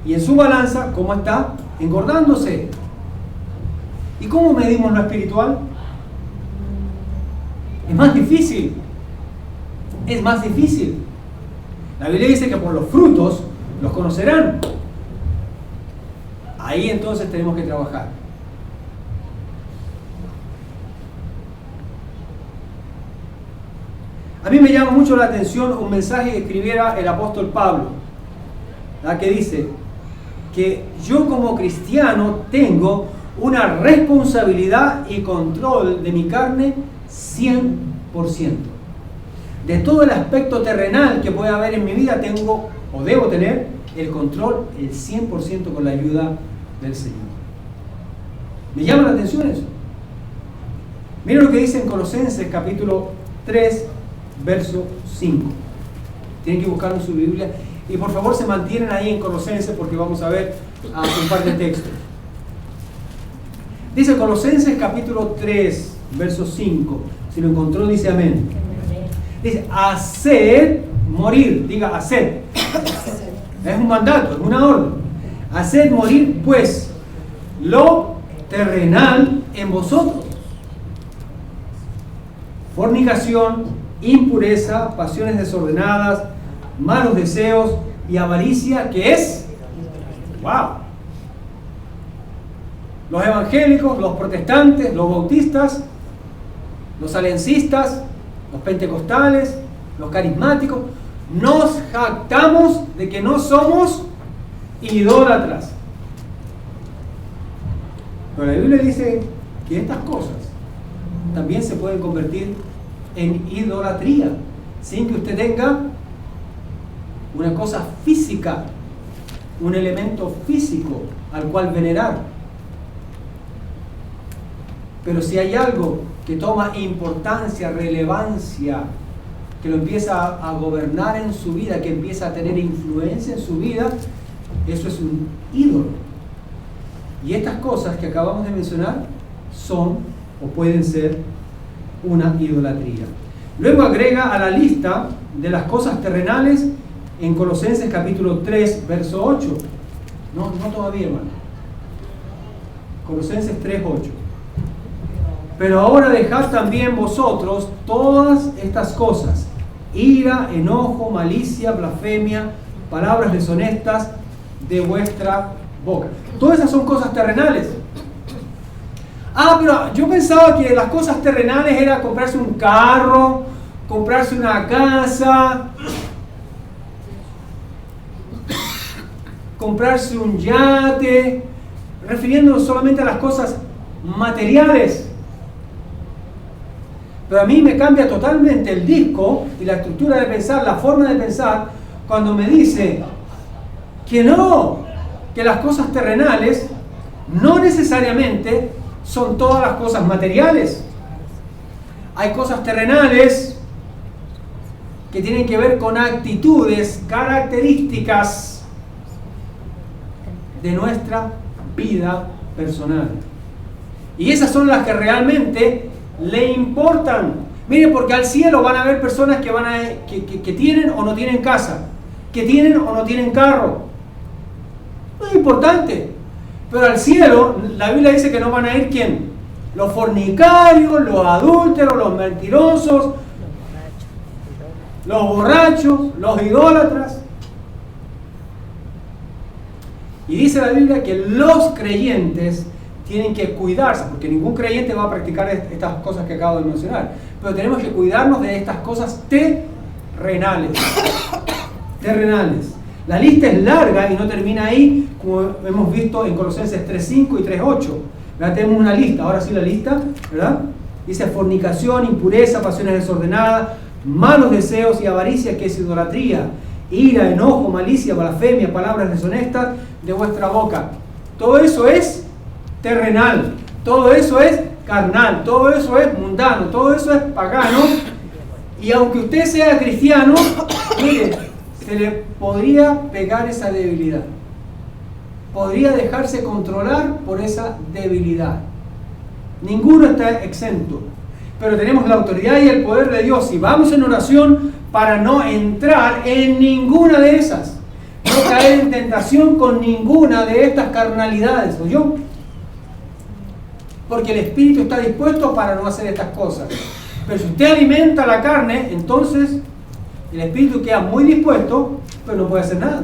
y en su balanza cómo está engordándose. ¿Y cómo medimos lo espiritual? Es más difícil. Es más difícil. La Biblia dice que por los frutos los conocerán. Ahí entonces tenemos que trabajar. A mí me llama mucho la atención un mensaje que escribiera el apóstol Pablo, ¿verdad?, que dice que yo como cristiano tengo una responsabilidad y control de mi carne 100%. De todo el aspecto terrenal que pueda haber en mi vida, tengo o debo tener el control el 100% con la ayuda del Señor. Me llama la atención eso. Miren lo que dice en Colosenses capítulo 3, verso 5. Tienen que buscarlo en su Biblia. Y por favor se mantienen ahí en Colosenses porque vamos a ver un par de textos. Dice Colosenses capítulo 3, verso 5. Si lo encontró, dice amén. Dice, haced morir. Diga, haced. Es un mandato, es una orden. Haced morir, pues, lo terrenal en vosotros. Fornicación, impureza, pasiones desordenadas, malos deseos y avaricia, que es, wow, los evangélicos, los protestantes, los bautistas, los aliancistas, los pentecostales, los carismáticos, nos jactamos de que no somos idólatras. Pero la Biblia dice que estas cosas también se pueden convertir en idolatría, sin que usted tenga una cosa física, un elemento físico al cual venerar. Pero si hay algo que toma importancia, relevancia, que lo empieza a gobernar en su vida, que empieza a tener influencia en su vida, eso es un ídolo. Y estas cosas que acabamos de mencionar son o pueden ser una idolatría. Luego agrega a la lista de las cosas terrenales en Colosenses capítulo 3, verso 8. No todavía, hermano. Colosenses 3, 8. Pero ahora dejad también vosotros todas estas cosas: ira, enojo, malicia, blasfemia, palabras deshonestas de vuestra boca. Todas esas son cosas terrenales. Pero yo pensaba que las cosas terrenales era comprarse un carro, comprarse una casa, comprarse un yate, refiriéndonos solamente a las cosas materiales. Pero a mí me cambia totalmente el disco y la estructura de pensar, la forma de pensar, cuando me dice que no, que las cosas terrenales no necesariamente son todas las cosas materiales. Hay cosas terrenales que tienen que ver con actitudes, características de nuestra vida personal. Y esas son las que realmente le importan. Miren, porque al cielo van a haber personas que tienen o no tienen casa, que tienen o no tienen carro. No es importante. Pero al cielo, la Biblia dice que no van a ir ¿quién? Los fornicarios, los adúlteros, los mentirosos, los borrachos, los idólatras. Y dice la Biblia que los creyentes tienen que cuidarse, porque ningún creyente va a practicar estas cosas que acabo de mencionar. Pero tenemos que cuidarnos de estas cosas terrenales. Terrenales. La lista es larga y no termina ahí, como hemos visto en Colosenses 3.5 y 3.8. ¿Verdad? Tenemos una lista, ahora sí la lista, ¿verdad? Dice fornicación, impureza, pasiones desordenadas, malos deseos y avaricia, que es idolatría, ira, enojo, malicia, blasfemia, palabras deshonestas de vuestra boca. Todo eso es terrenal, todo eso es carnal, todo eso es mundano, todo eso es pagano. Y aunque usted sea cristiano, mire, se le podría pegar esa debilidad. Podría dejarse controlar por esa debilidad. Ninguno está exento. Pero tenemos la autoridad y el poder de Dios y vamos en oración para no entrar en ninguna de esas. No caer en tentación con ninguna de estas carnalidades, ¿oyó? Porque el espíritu está dispuesto para no hacer estas cosas. Pero si usted alimenta la carne, entonces el espíritu queda muy dispuesto, pero no puede hacer nada.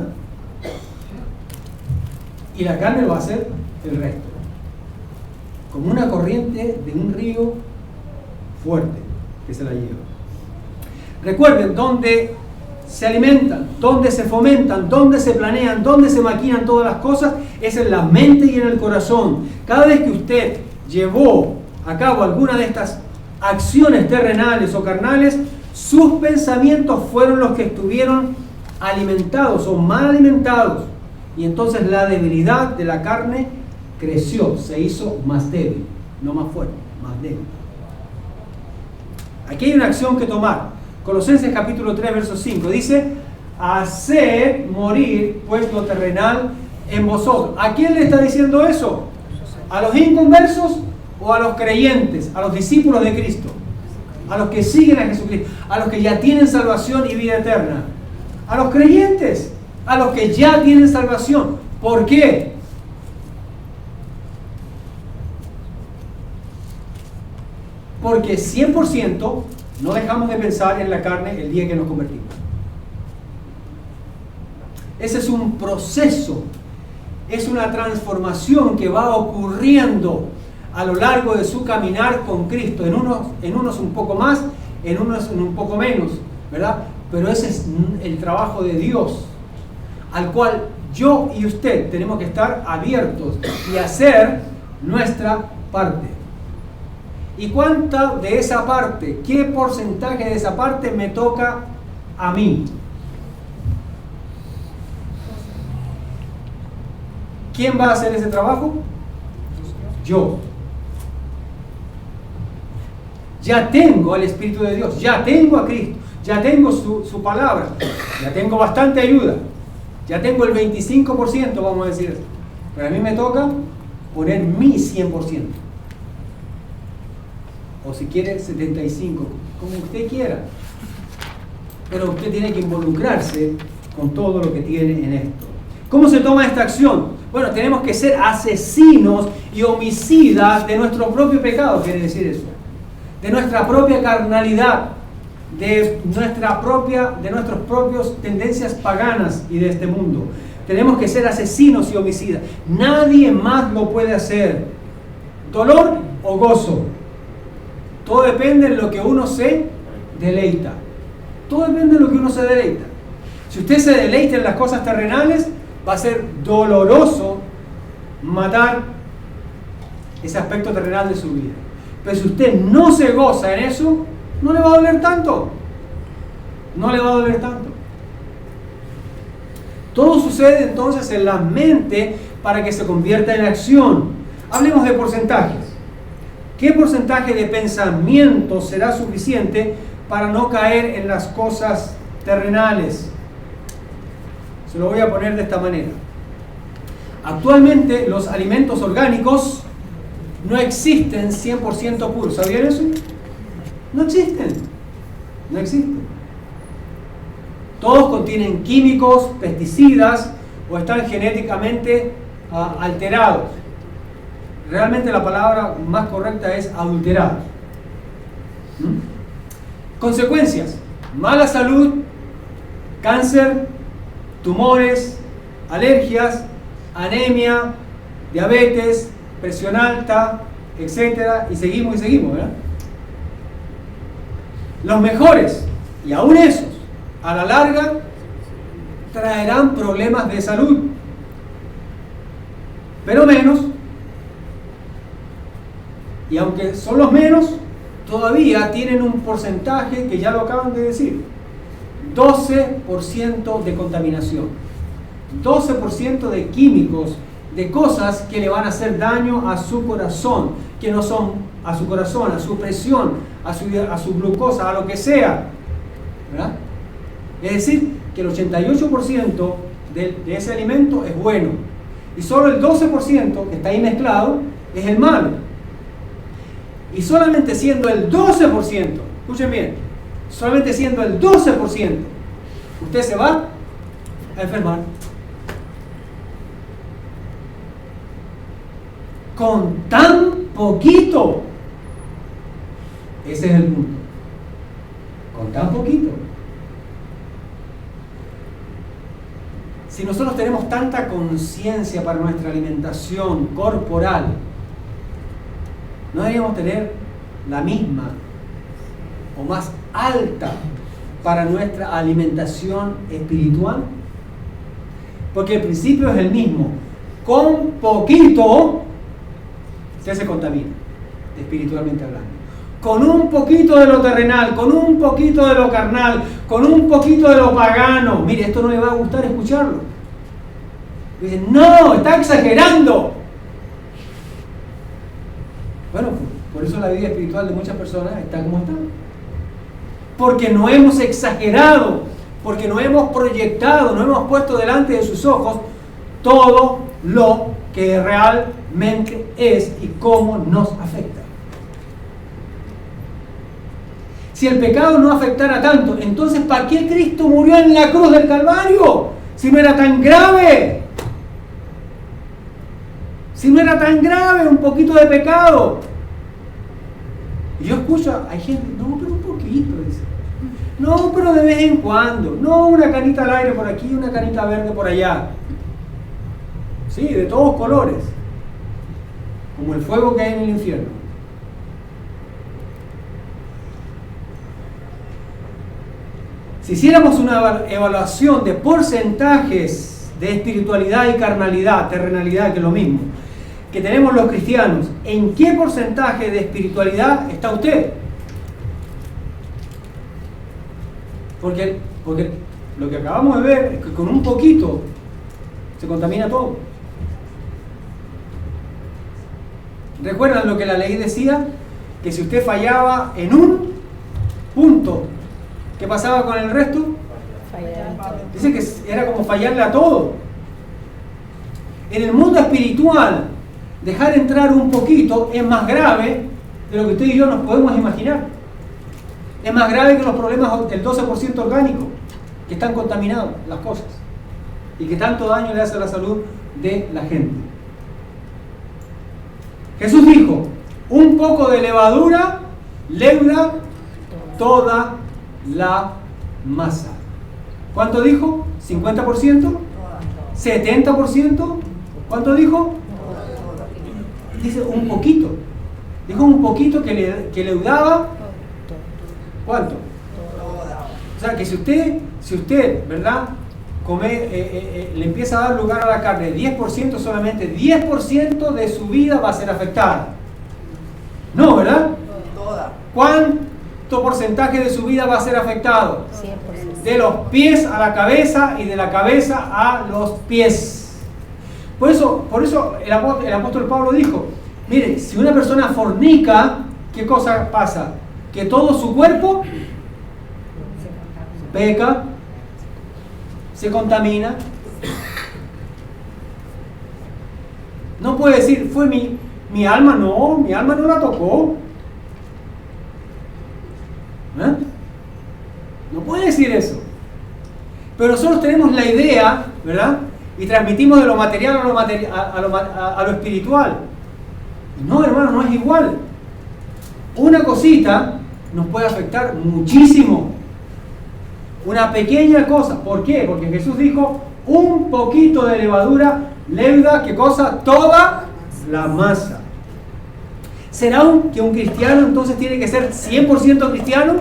Y la carne lo va a hacer el resto. Como una corriente de un río fuerte que se la lleva. Recuerden, donde se alimentan, donde se fomentan, donde se planean, donde se maquinan todas las cosas, es en la mente y en el corazón. Cada vez que usted llevó a cabo alguna de estas acciones terrenales o carnales, sus pensamientos fueron los que estuvieron alimentados o mal alimentados. Y entonces la debilidad de la carne creció, se hizo más débil, no más fuerte, más débil. Aquí hay una acción que tomar. Colosenses capítulo 3, verso 5 dice: haced morir pues lo terrenal en vosotros. ¿A quién le está diciendo eso? ¿A los inconversos o a los creyentes, a los discípulos de Cristo? A los que siguen a Jesucristo, a los que ya tienen salvación y vida eterna. A los creyentes. a los que ya tienen salvación. ¿Por qué? Porque 100% no dejamos de pensar en la carne el día que nos convertimos. Ese es un proceso, es una transformación que va ocurriendo a lo largo de su caminar con Cristo. En unos un poco más, en unos un poco menos, ¿verdad? Pero ese es el trabajo de Dios, al cual yo y usted tenemos que estar abiertos y hacer nuestra parte. ¿Y cuánta de esa parte, qué porcentaje de esa parte me toca a mí? ¿Quién va a hacer ese trabajo? Yo. Ya tengo al Espíritu de Dios, ya tengo a Cristo, ya tengo su palabra, ya tengo bastante ayuda, ya tengo el 25%, vamos a decir. Pero a mí me toca poner mi 100%. O si quiere 75%, como usted quiera. Pero usted tiene que involucrarse con todo lo que tiene en esto. ¿Cómo se toma esta acción? Bueno, tenemos que ser asesinos y homicidas de nuestro propio pecado, quiere decir eso. De nuestra propia carnalidad, de nuestras propias tendencias paganas y de este mundo. Tenemos que ser asesinos y homicidas. Nadie más lo puede hacer. Dolor o gozo. Todo depende de lo que uno se deleita. Todo depende de lo que uno se deleita. Si usted se deleita en las cosas terrenales, va a ser doloroso matar ese aspecto terrenal de su vida. Pero si usted no se goza en eso, no le va a doler tanto. No le va a doler tanto. Todo sucede entonces en la mente para que se convierta en acción. Hablemos de porcentajes. ¿Qué porcentaje de pensamiento será suficiente para no caer en las cosas terrenales? Se lo voy a poner de esta manera. Actualmente los alimentos orgánicos no existen 100% puros. ¿Sabían eso? No existen. No existen. Todos contienen químicos, pesticidas o están genéticamente alterados. Realmente la palabra más correcta es adulterados. Consecuencias: mala salud, cáncer, tumores, alergias, anemia, diabetes, presión alta, etcétera, y seguimos, ¿verdad? Los mejores, y aún esos, a la larga, traerán problemas de salud, pero menos, y aunque son los menos, todavía tienen un porcentaje que ya lo acaban de decir, 12% de contaminación, 12% de químicos, de cosas que le van a hacer daño a su corazón, que no son a su corazón, a su presión, a su glucosa, a lo que sea, ¿verdad? Es decir, que el 88% de ese alimento es bueno y solo el 12% que está ahí mezclado es el malo. Y solamente siendo el 12%, escuchen bien, solamente siendo el 12%, usted se va a enfermar. Con tan poquito. Ese es el punto. Con tan poquito. Si nosotros tenemos tanta conciencia para nuestra alimentación corporal, ¿no deberíamos tener la misma o más alta para nuestra alimentación espiritual? Porque el principio es el mismo. Con poquito usted se contamina, espiritualmente hablando. Con un poquito de lo terrenal, con un poquito de lo carnal, con un poquito de lo pagano. Mire, esto no le va a gustar escucharlo. Dicen, no, está exagerando. Bueno, por eso la vida espiritual de muchas personas está como está. Porque no hemos exagerado, porque no hemos proyectado, no hemos puesto delante de sus ojos todo lo que realmente es y cómo nos afecta. Si el pecado no afectara tanto, entonces ¿para qué Cristo murió en la cruz del Calvario? Si no era tan grave. Si no era tan grave, un poquito de pecado. Y yo escucho, hay gente, no, pero un poquito, dice. No, pero de vez en cuando. No, una canita al aire por aquí, una canita verde por allá. Sí, de todos colores. Como el fuego que hay en el infierno. Si hiciéramos una evaluación de porcentajes de espiritualidad y carnalidad, terrenalidad, que es lo mismo, que tenemos los cristianos, ¿en qué porcentaje de espiritualidad está usted? Porque lo que acabamos de ver es que con un poquito se contamina todo. ¿Recuerdan lo que la ley decía? Que si usted fallaba en un punto, ¿qué pasaba con el resto? Dice que era como fallarle a todo. En el mundo espiritual, dejar entrar un poquito es más grave de lo que usted y yo nos podemos imaginar. Es más grave que los problemas del 12% orgánico, que están contaminados las cosas y que tanto daño le hace a la salud de la gente. Jesús dijo, un poco de levadura leuda toda la masa. ¿Cuánto dijo? ¿50%? ¿70%? ¿Cuánto dijo? Dice un poquito. Dijo un poquito que leudaba. ¿Cuánto? O sea que si usted, ¿verdad? Le empieza a dar lugar a la carne, 10% solamente, 10% de su vida va a ser afectada. No, ¿verdad? ¿Cuánto porcentaje de su vida va a ser afectado? 100%. De los pies a la cabeza y de la cabeza a los pies. Por eso el apóstol Pablo dijo, mire, si una persona fornica, ¿qué cosa pasa? Que todo su cuerpo peca, se contamina. No puede decir, fue mi alma no la tocó. No puede decir eso. Pero nosotros tenemos la idea, ¿verdad? Y transmitimos de lo material a lo espiritual. No, hermano, no es igual. Una cosita nos puede afectar muchísimo. Una pequeña cosa. ¿Por qué? Porque Jesús dijo, un poquito de levadura leuda, ¿qué cosa? Toda la masa. ¿Será que un cristiano entonces tiene que ser 100% cristiano?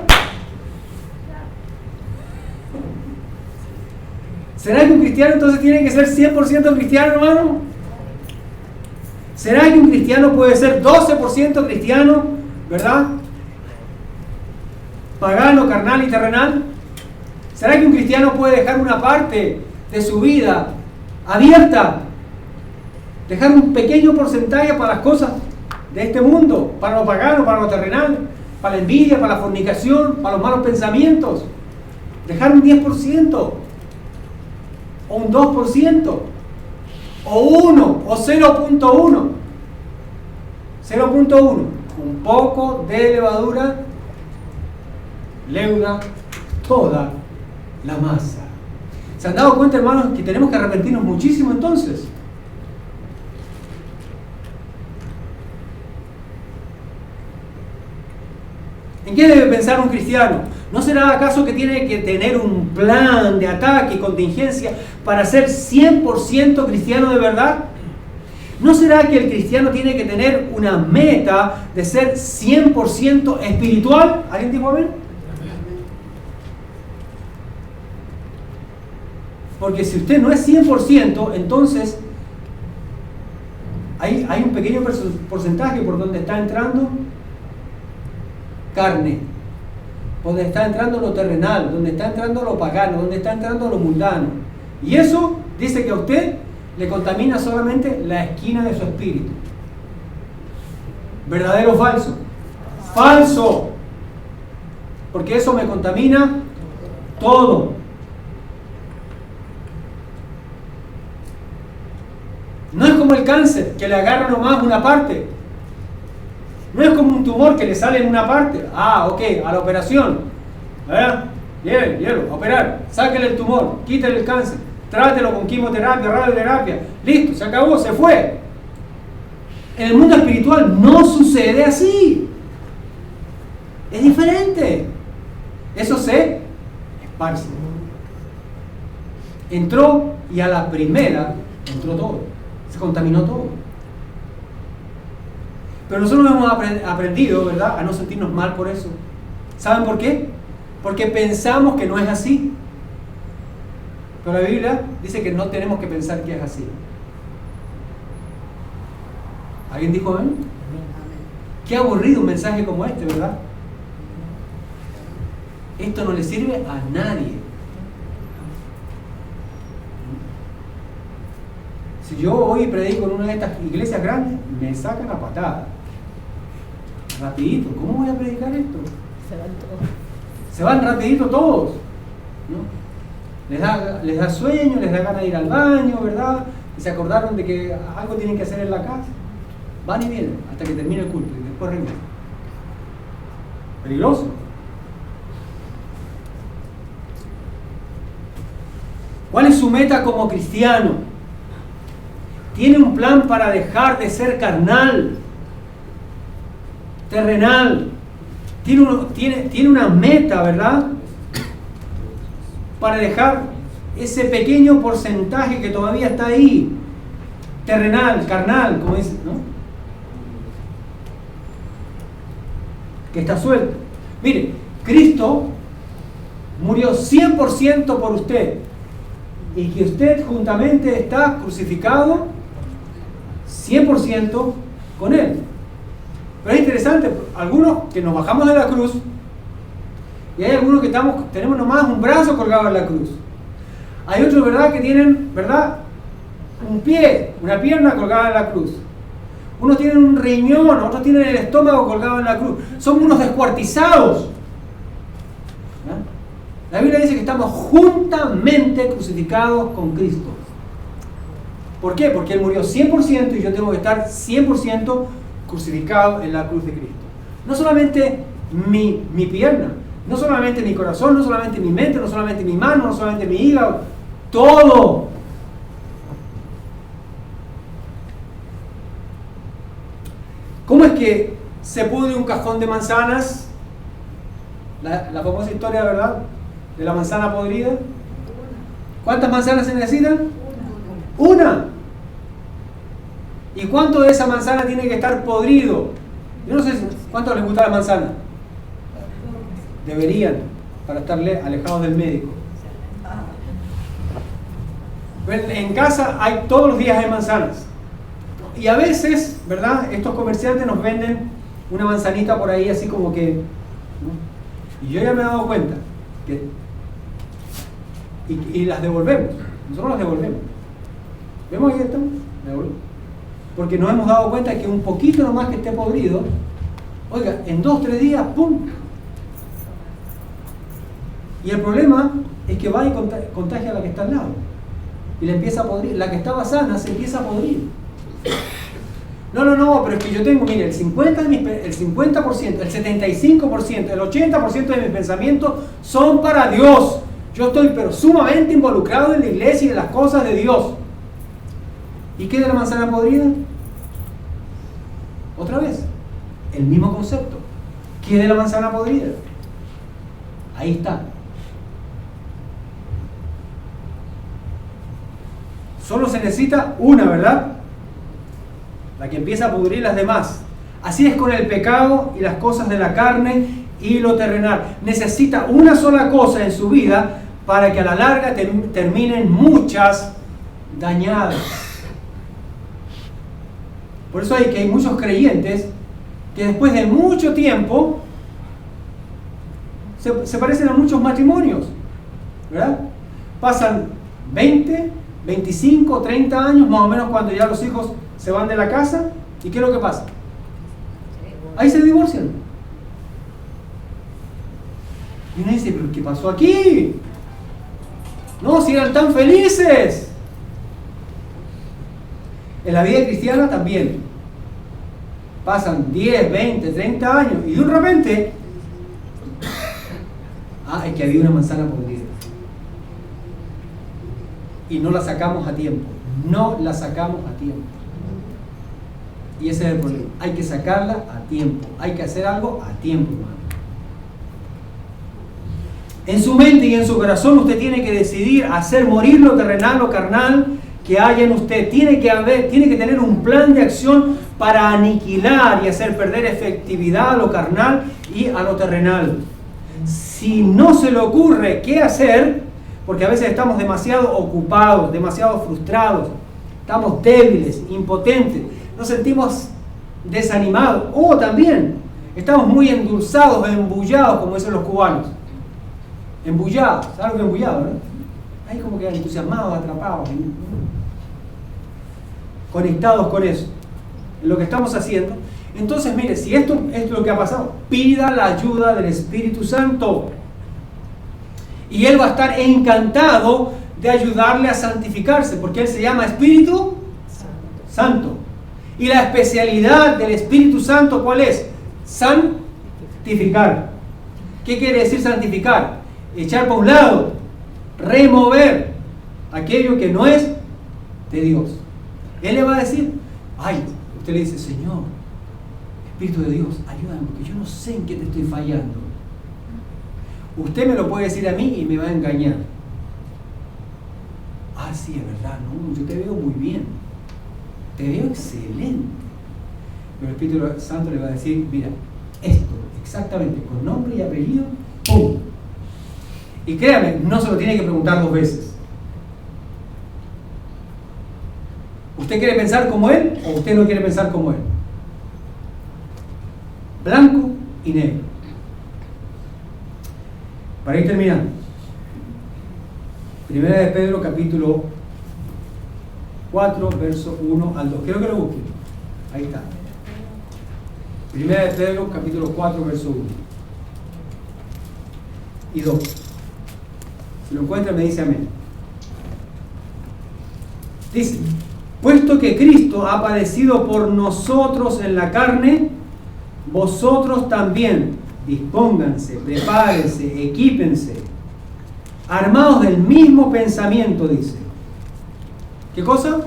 ¿Será que un cristiano entonces tiene que ser 100% cristiano, hermano? ¿Será que un cristiano puede ser 12% cristiano, verdad? Pagano, carnal y terrenal. ¿Será que un cristiano puede dejar una parte de su vida abierta? Dejar un pequeño porcentaje para las cosas de este mundo, para lo pagano, para lo terrenal, para la envidia, para la fornicación, para los malos pensamientos. Dejar un 10%, o un 2%, o 1, o 0.1. 0.1. Un poco de levadura leuda toda la masa. ¿Se han dado cuenta, hermanos, que tenemos que arrepentirnos muchísimo entonces? ¿En qué debe pensar un cristiano? ¿No será acaso que tiene que tener un plan de ataque y contingencia para ser 100% cristiano de verdad? ¿No será que el cristiano tiene que tener una meta de ser 100% espiritual? ¿Alguien dijo amén? Porque si usted no es 100%, entonces hay un pequeño porcentaje por donde está entrando carne, donde está entrando lo terrenal, donde está entrando lo pagano, donde está entrando lo mundano. Y eso dice que a usted le contamina solamente la esquina de su espíritu. ¿Verdadero o falso? Falso. Porque eso me contamina todo. No es como el cáncer, que le agarra nomás una parte. No es como un tumor que le sale en una parte. Ah, ok, a la operación. ¿Verdad? Llévelo, a operar. Sáquele el tumor, quítale el cáncer. trátelo con quimioterapia, radioterapia, listo, se acabó, se fue. En el mundo espiritual no sucede así. Es diferente. Eso se esparce. Entró y a la primera entró todo. Se contaminó todo. Pero nosotros hemos aprendido, ¿verdad?, a no sentirnos mal por eso. ¿Saben por qué? Porque pensamos que no es así. Pero la Biblia dice que no tenemos que pensar que es así. ¿Alguien dijo amén? Qué aburrido un mensaje como este, ¿verdad? Esto no le sirve a nadie. Si yo hoy predico en una de estas iglesias grandes, me sacan a patada. Rapidito, ¿cómo voy a predicar esto? Se van rapidito todos, ¿no? Les da sueño, les da ganas de ir al baño, ¿verdad? Y se acordaron de que algo tienen que hacer en la casa. Van y vienen hasta que termine el culto y después regresan. Peligroso. ¿Cuál es su meta como cristiano? Tiene un plan para dejar de ser carnal, terrenal. Tiene una meta, ¿verdad? Para dejar ese pequeño porcentaje que todavía está ahí, terrenal, carnal, como dicen, ¿no? Que está suelto. Mire, Cristo murió 100% por usted y que usted juntamente está crucificado 100% con Él. Pero es interesante, algunos que nos bajamos de la cruz y hay algunos que tenemos nomás un brazo colgado en la cruz. Hay otros, ¿verdad?, que tienen, ¿verdad?, un pie, una pierna colgada en la cruz. Unos tienen un riñón, otros tienen el estómago colgado en la cruz. Son unos descuartizados. ¿verdad? La Biblia dice que estamos juntamente crucificados con Cristo. ¿Por qué? Porque Él murió 100% y yo tengo que estar 100% crucificado en la cruz de Cristo. No solamente mi pierna, no solamente mi corazón, no solamente mi mente, no solamente mi mano, no solamente mi hígado, todo. ¿Cómo es que se pudre un cajón de manzanas? La famosa historia, ¿verdad?, de la manzana podrida. ¿Cuántas manzanas se necesitan? Una. ¿Y cuánto de esa manzana tiene que estar podrido? Yo no sé cuánto les gusta la manzana. Deberían, para estar alejados del médico. En casa todos los días hay manzanas. Y a veces, ¿verdad?, estos comerciantes nos venden una manzanita por ahí así como que, ¿no? Y yo ya me he dado cuenta que y las devolvemos. Nosotros las devolvemos. ¿Vemos ahí estamos? Devolvemos. Porque nos hemos dado cuenta que un poquito nomás que esté podrido, oiga, en 2 o 3 días, ¡pum! Y el problema es que va y contagia a la que está al lado. Y le empieza a podrir. La que estaba sana se empieza a podrir. No, pero es que yo tengo, mire, el 50%, el 75%, el 80% de mis pensamientos son para Dios. Yo estoy pero sumamente involucrado en la iglesia y en las cosas de Dios. ¿Y qué de la manzana podrida? Otra vez, el mismo concepto. ¿Qué de la manzana podrida? Ahí está. Solo se necesita una, ¿verdad? La que empieza a pudrir las demás. Así es con el pecado y las cosas de la carne y lo terrenal. Necesita una sola cosa en su vida para que a la larga terminen muchas dañadas. Por eso hay muchos creyentes que después de mucho tiempo se parecen a muchos matrimonios, ¿verdad? Pasan 20, 25, 30 años más o menos cuando ya los hijos se van de la casa. ¿Y qué es lo que pasa? Ahí se divorcian. Y uno dice, ¿pero qué pasó aquí? No, si eran tan felices. En la vida cristiana también. Pasan 10, 20, 30 años y de repente, es que había una manzana podrida. y no la sacamos a tiempo. No la sacamos a tiempo. Y ese es el problema. Hay que sacarla a tiempo. Hay que hacer algo a tiempo, hermano. En su mente y en su corazón usted tiene que decidir hacer morir lo terrenal o carnal que haya en usted. Tiene que tener un plan de acción para aniquilar y hacer perder efectividad a lo carnal y a lo terrenal. Si no se le ocurre qué hacer, porque a veces estamos demasiado ocupados, demasiado frustrados, estamos débiles, impotentes, nos sentimos desanimados, o también estamos muy endulzados, embullados, como dicen los cubanos. Embullados, ¿sabes lo que es embullado, no? Ahí como que entusiasmados, atrapados, conectados con eso, en lo que estamos haciendo. Entonces, mire, si esto es lo que ha pasado, pida la ayuda del Espíritu Santo. Y Él va a estar encantado de ayudarle a santificarse, porque Él se llama Espíritu Santo. Y la especialidad del Espíritu Santo, ¿cuál es? Santificar. ¿Qué quiere decir santificar? Echar para un lado, remover aquello que no es de Dios. Él le va a decir, ay, usted le dice, Señor, Espíritu de Dios, ayúdame, porque yo no sé en qué te estoy fallando. Usted me lo puede decir a mí y me va a engañar. Ah, sí, es verdad, no, yo te veo muy bien, te veo excelente. Pero el Espíritu Santo le va a decir, mira, esto, exactamente, con nombre y apellido, ¡pum! Y créame, no se lo tiene que preguntar 2 veces. ¿Usted quiere pensar como Él o usted no quiere pensar como Él? Blanco y negro. Para ir terminando. Primera de Pedro, capítulo 4, verso 1 al 2. Quiero que lo busquen. Ahí está. Primera de Pedro, capítulo 4, verso 1 y 2. Si lo encuentra, me dice amén. Dice, puesto que Cristo ha padecido por nosotros en la carne, vosotros también dispónganse, prepárense, equípense, armados del mismo pensamiento, dice. ¿Qué cosa?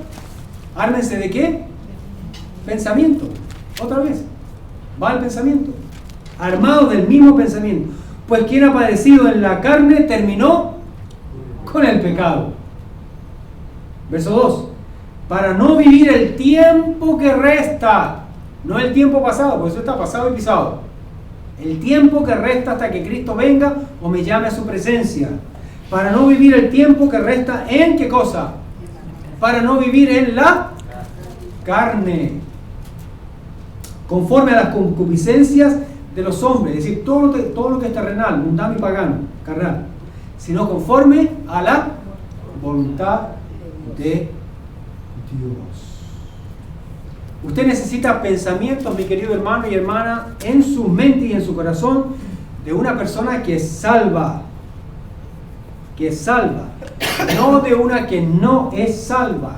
¿Ármense de qué? Pensamiento. Otra vez. Va el pensamiento. Armados del mismo pensamiento. Pues quien ha padecido en la carne terminó con el pecado. Verso 2. Para no vivir el tiempo que resta, no el tiempo pasado, porque eso está pasado y pisado. El tiempo que resta hasta que Cristo venga o me llame a su presencia. Para no vivir el tiempo que resta en ¿qué cosa? Para no vivir en la carne, conforme a las concupiscencias de los hombres, es decir, todo lo que es terrenal, mundano y pagano, carnal, sino conforme a la voluntad de Dios. Usted necesita pensamientos, mi querido hermano y hermana, en su mente y en su corazón, de una persona que es salva, no de una que no es salva.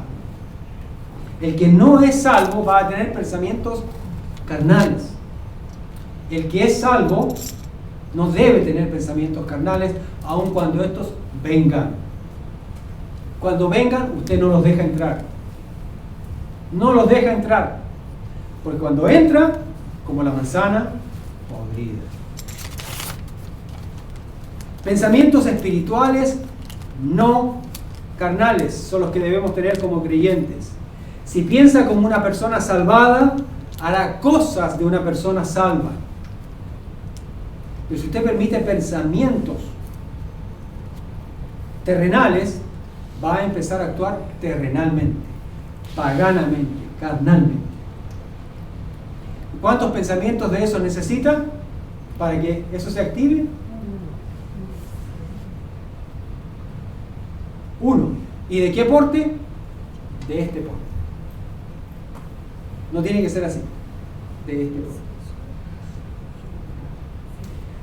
El que no es salvo va a tener pensamientos carnales. El que es salvo no debe tener pensamientos carnales, aun cuando estos vengan. Cuando vengan, usted no los deja entrar. No los deja entrar. Porque cuando entra, como la manzana podrida. Pensamientos espirituales no carnales son los que debemos tener como creyentes. Si piensa como una persona salvada, hará cosas de una persona salva. Pero si usted permite pensamientos terrenales, va a empezar a actuar terrenalmente, paganamente, carnalmente. ¿Cuántos pensamientos de eso necesita para que eso se active? 1. ¿Y de qué porte? De este porte. No tiene que ser así. De este porte.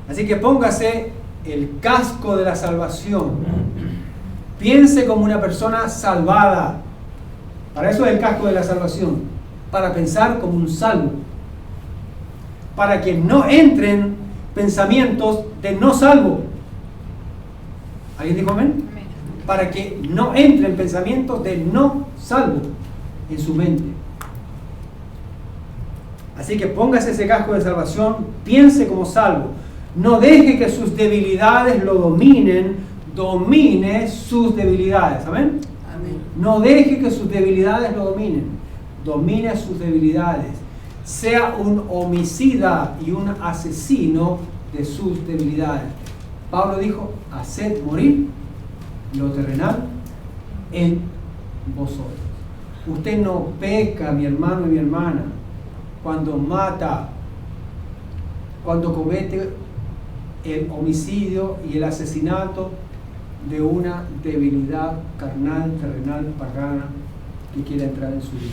Así que póngase el casco de la salvación. Piense como una persona salvada. Para eso es el casco de la salvación. Para pensar como un salvo. Para que no entren pensamientos de no salvo. ¿Alguien dijo amén? para que no entren pensamientos de no salvo en su mente. Así que póngase ese casco de salvación, piense como salvo. No deje que sus debilidades lo dominen, domine sus debilidades. ¿Amén? Amén. No deje que sus debilidades lo dominen, domine sus debilidades. Sea un homicida y un asesino de sus debilidades. Pablo dijo, haced morir lo terrenal en vosotros. Usted no peca, mi hermano y mi hermana, cuando mata, cuando comete el homicidio y el asesinato de una debilidad carnal, terrenal, pagana que quiera entrar en su vida.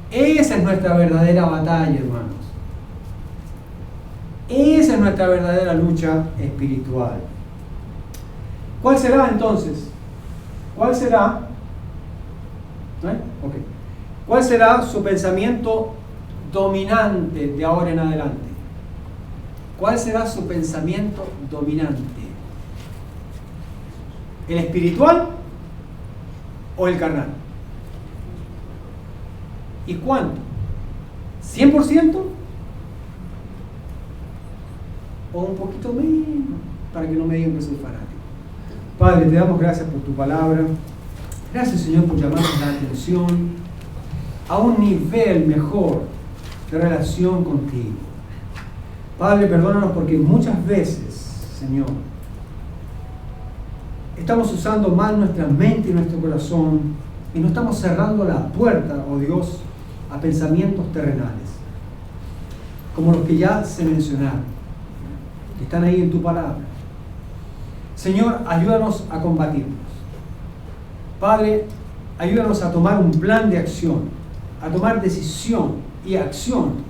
Esa es nuestra verdadera batalla, hermanos. Esa es nuestra verdadera lucha espiritual. ¿Cuál será entonces? ¿Cuál será? Okay. ¿Cuál será su pensamiento dominante de ahora en adelante? ¿Cuál será su pensamiento dominante? ¿El espiritual o el carnal? ¿Y cuánto? ¿100%? ¿O un poquito menos? Para que no me digan que soy fanático. Padre, te damos gracias por tu palabra. Gracias, Señor, por llamarnos la atención a un nivel mejor de relación contigo. Padre, perdónanos porque muchas veces, Señor, estamos usando mal nuestra mente y nuestro corazón y no estamos cerrando la puerta, oh Dios, a pensamientos terrenales, como los que ya se mencionaron, que están ahí en tu palabra. Señor, ayúdanos a combatirlos. Padre, ayúdanos a tomar un plan de acción, a tomar decisión y acción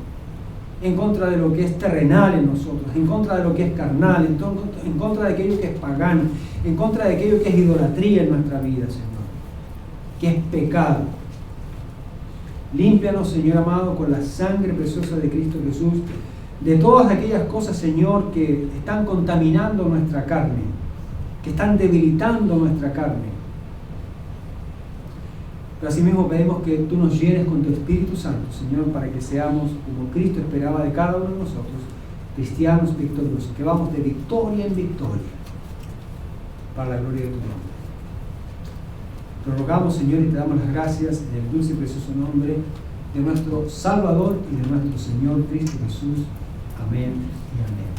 en contra de lo que es terrenal en nosotros, en contra de lo que es carnal, en contra de aquello que es pagano, en contra de aquello que es idolatría en nuestra vida, Señor, que es pecado. Límpianos, Señor amado, con la sangre preciosa de Cristo Jesús, de todas aquellas cosas, Señor, que están contaminando nuestra carne, que están debilitando nuestra carne. Pero asimismo pedimos que tú nos llenes con tu Espíritu Santo, Señor, para que seamos, como Cristo esperaba de cada uno de nosotros, cristianos victoriosos, que vamos de victoria en victoria, para la gloria de tu nombre. Te rogamos, Señor, y te damos las gracias en el dulce y precioso nombre de nuestro Salvador y de nuestro Señor Cristo Jesús. Amén y amén.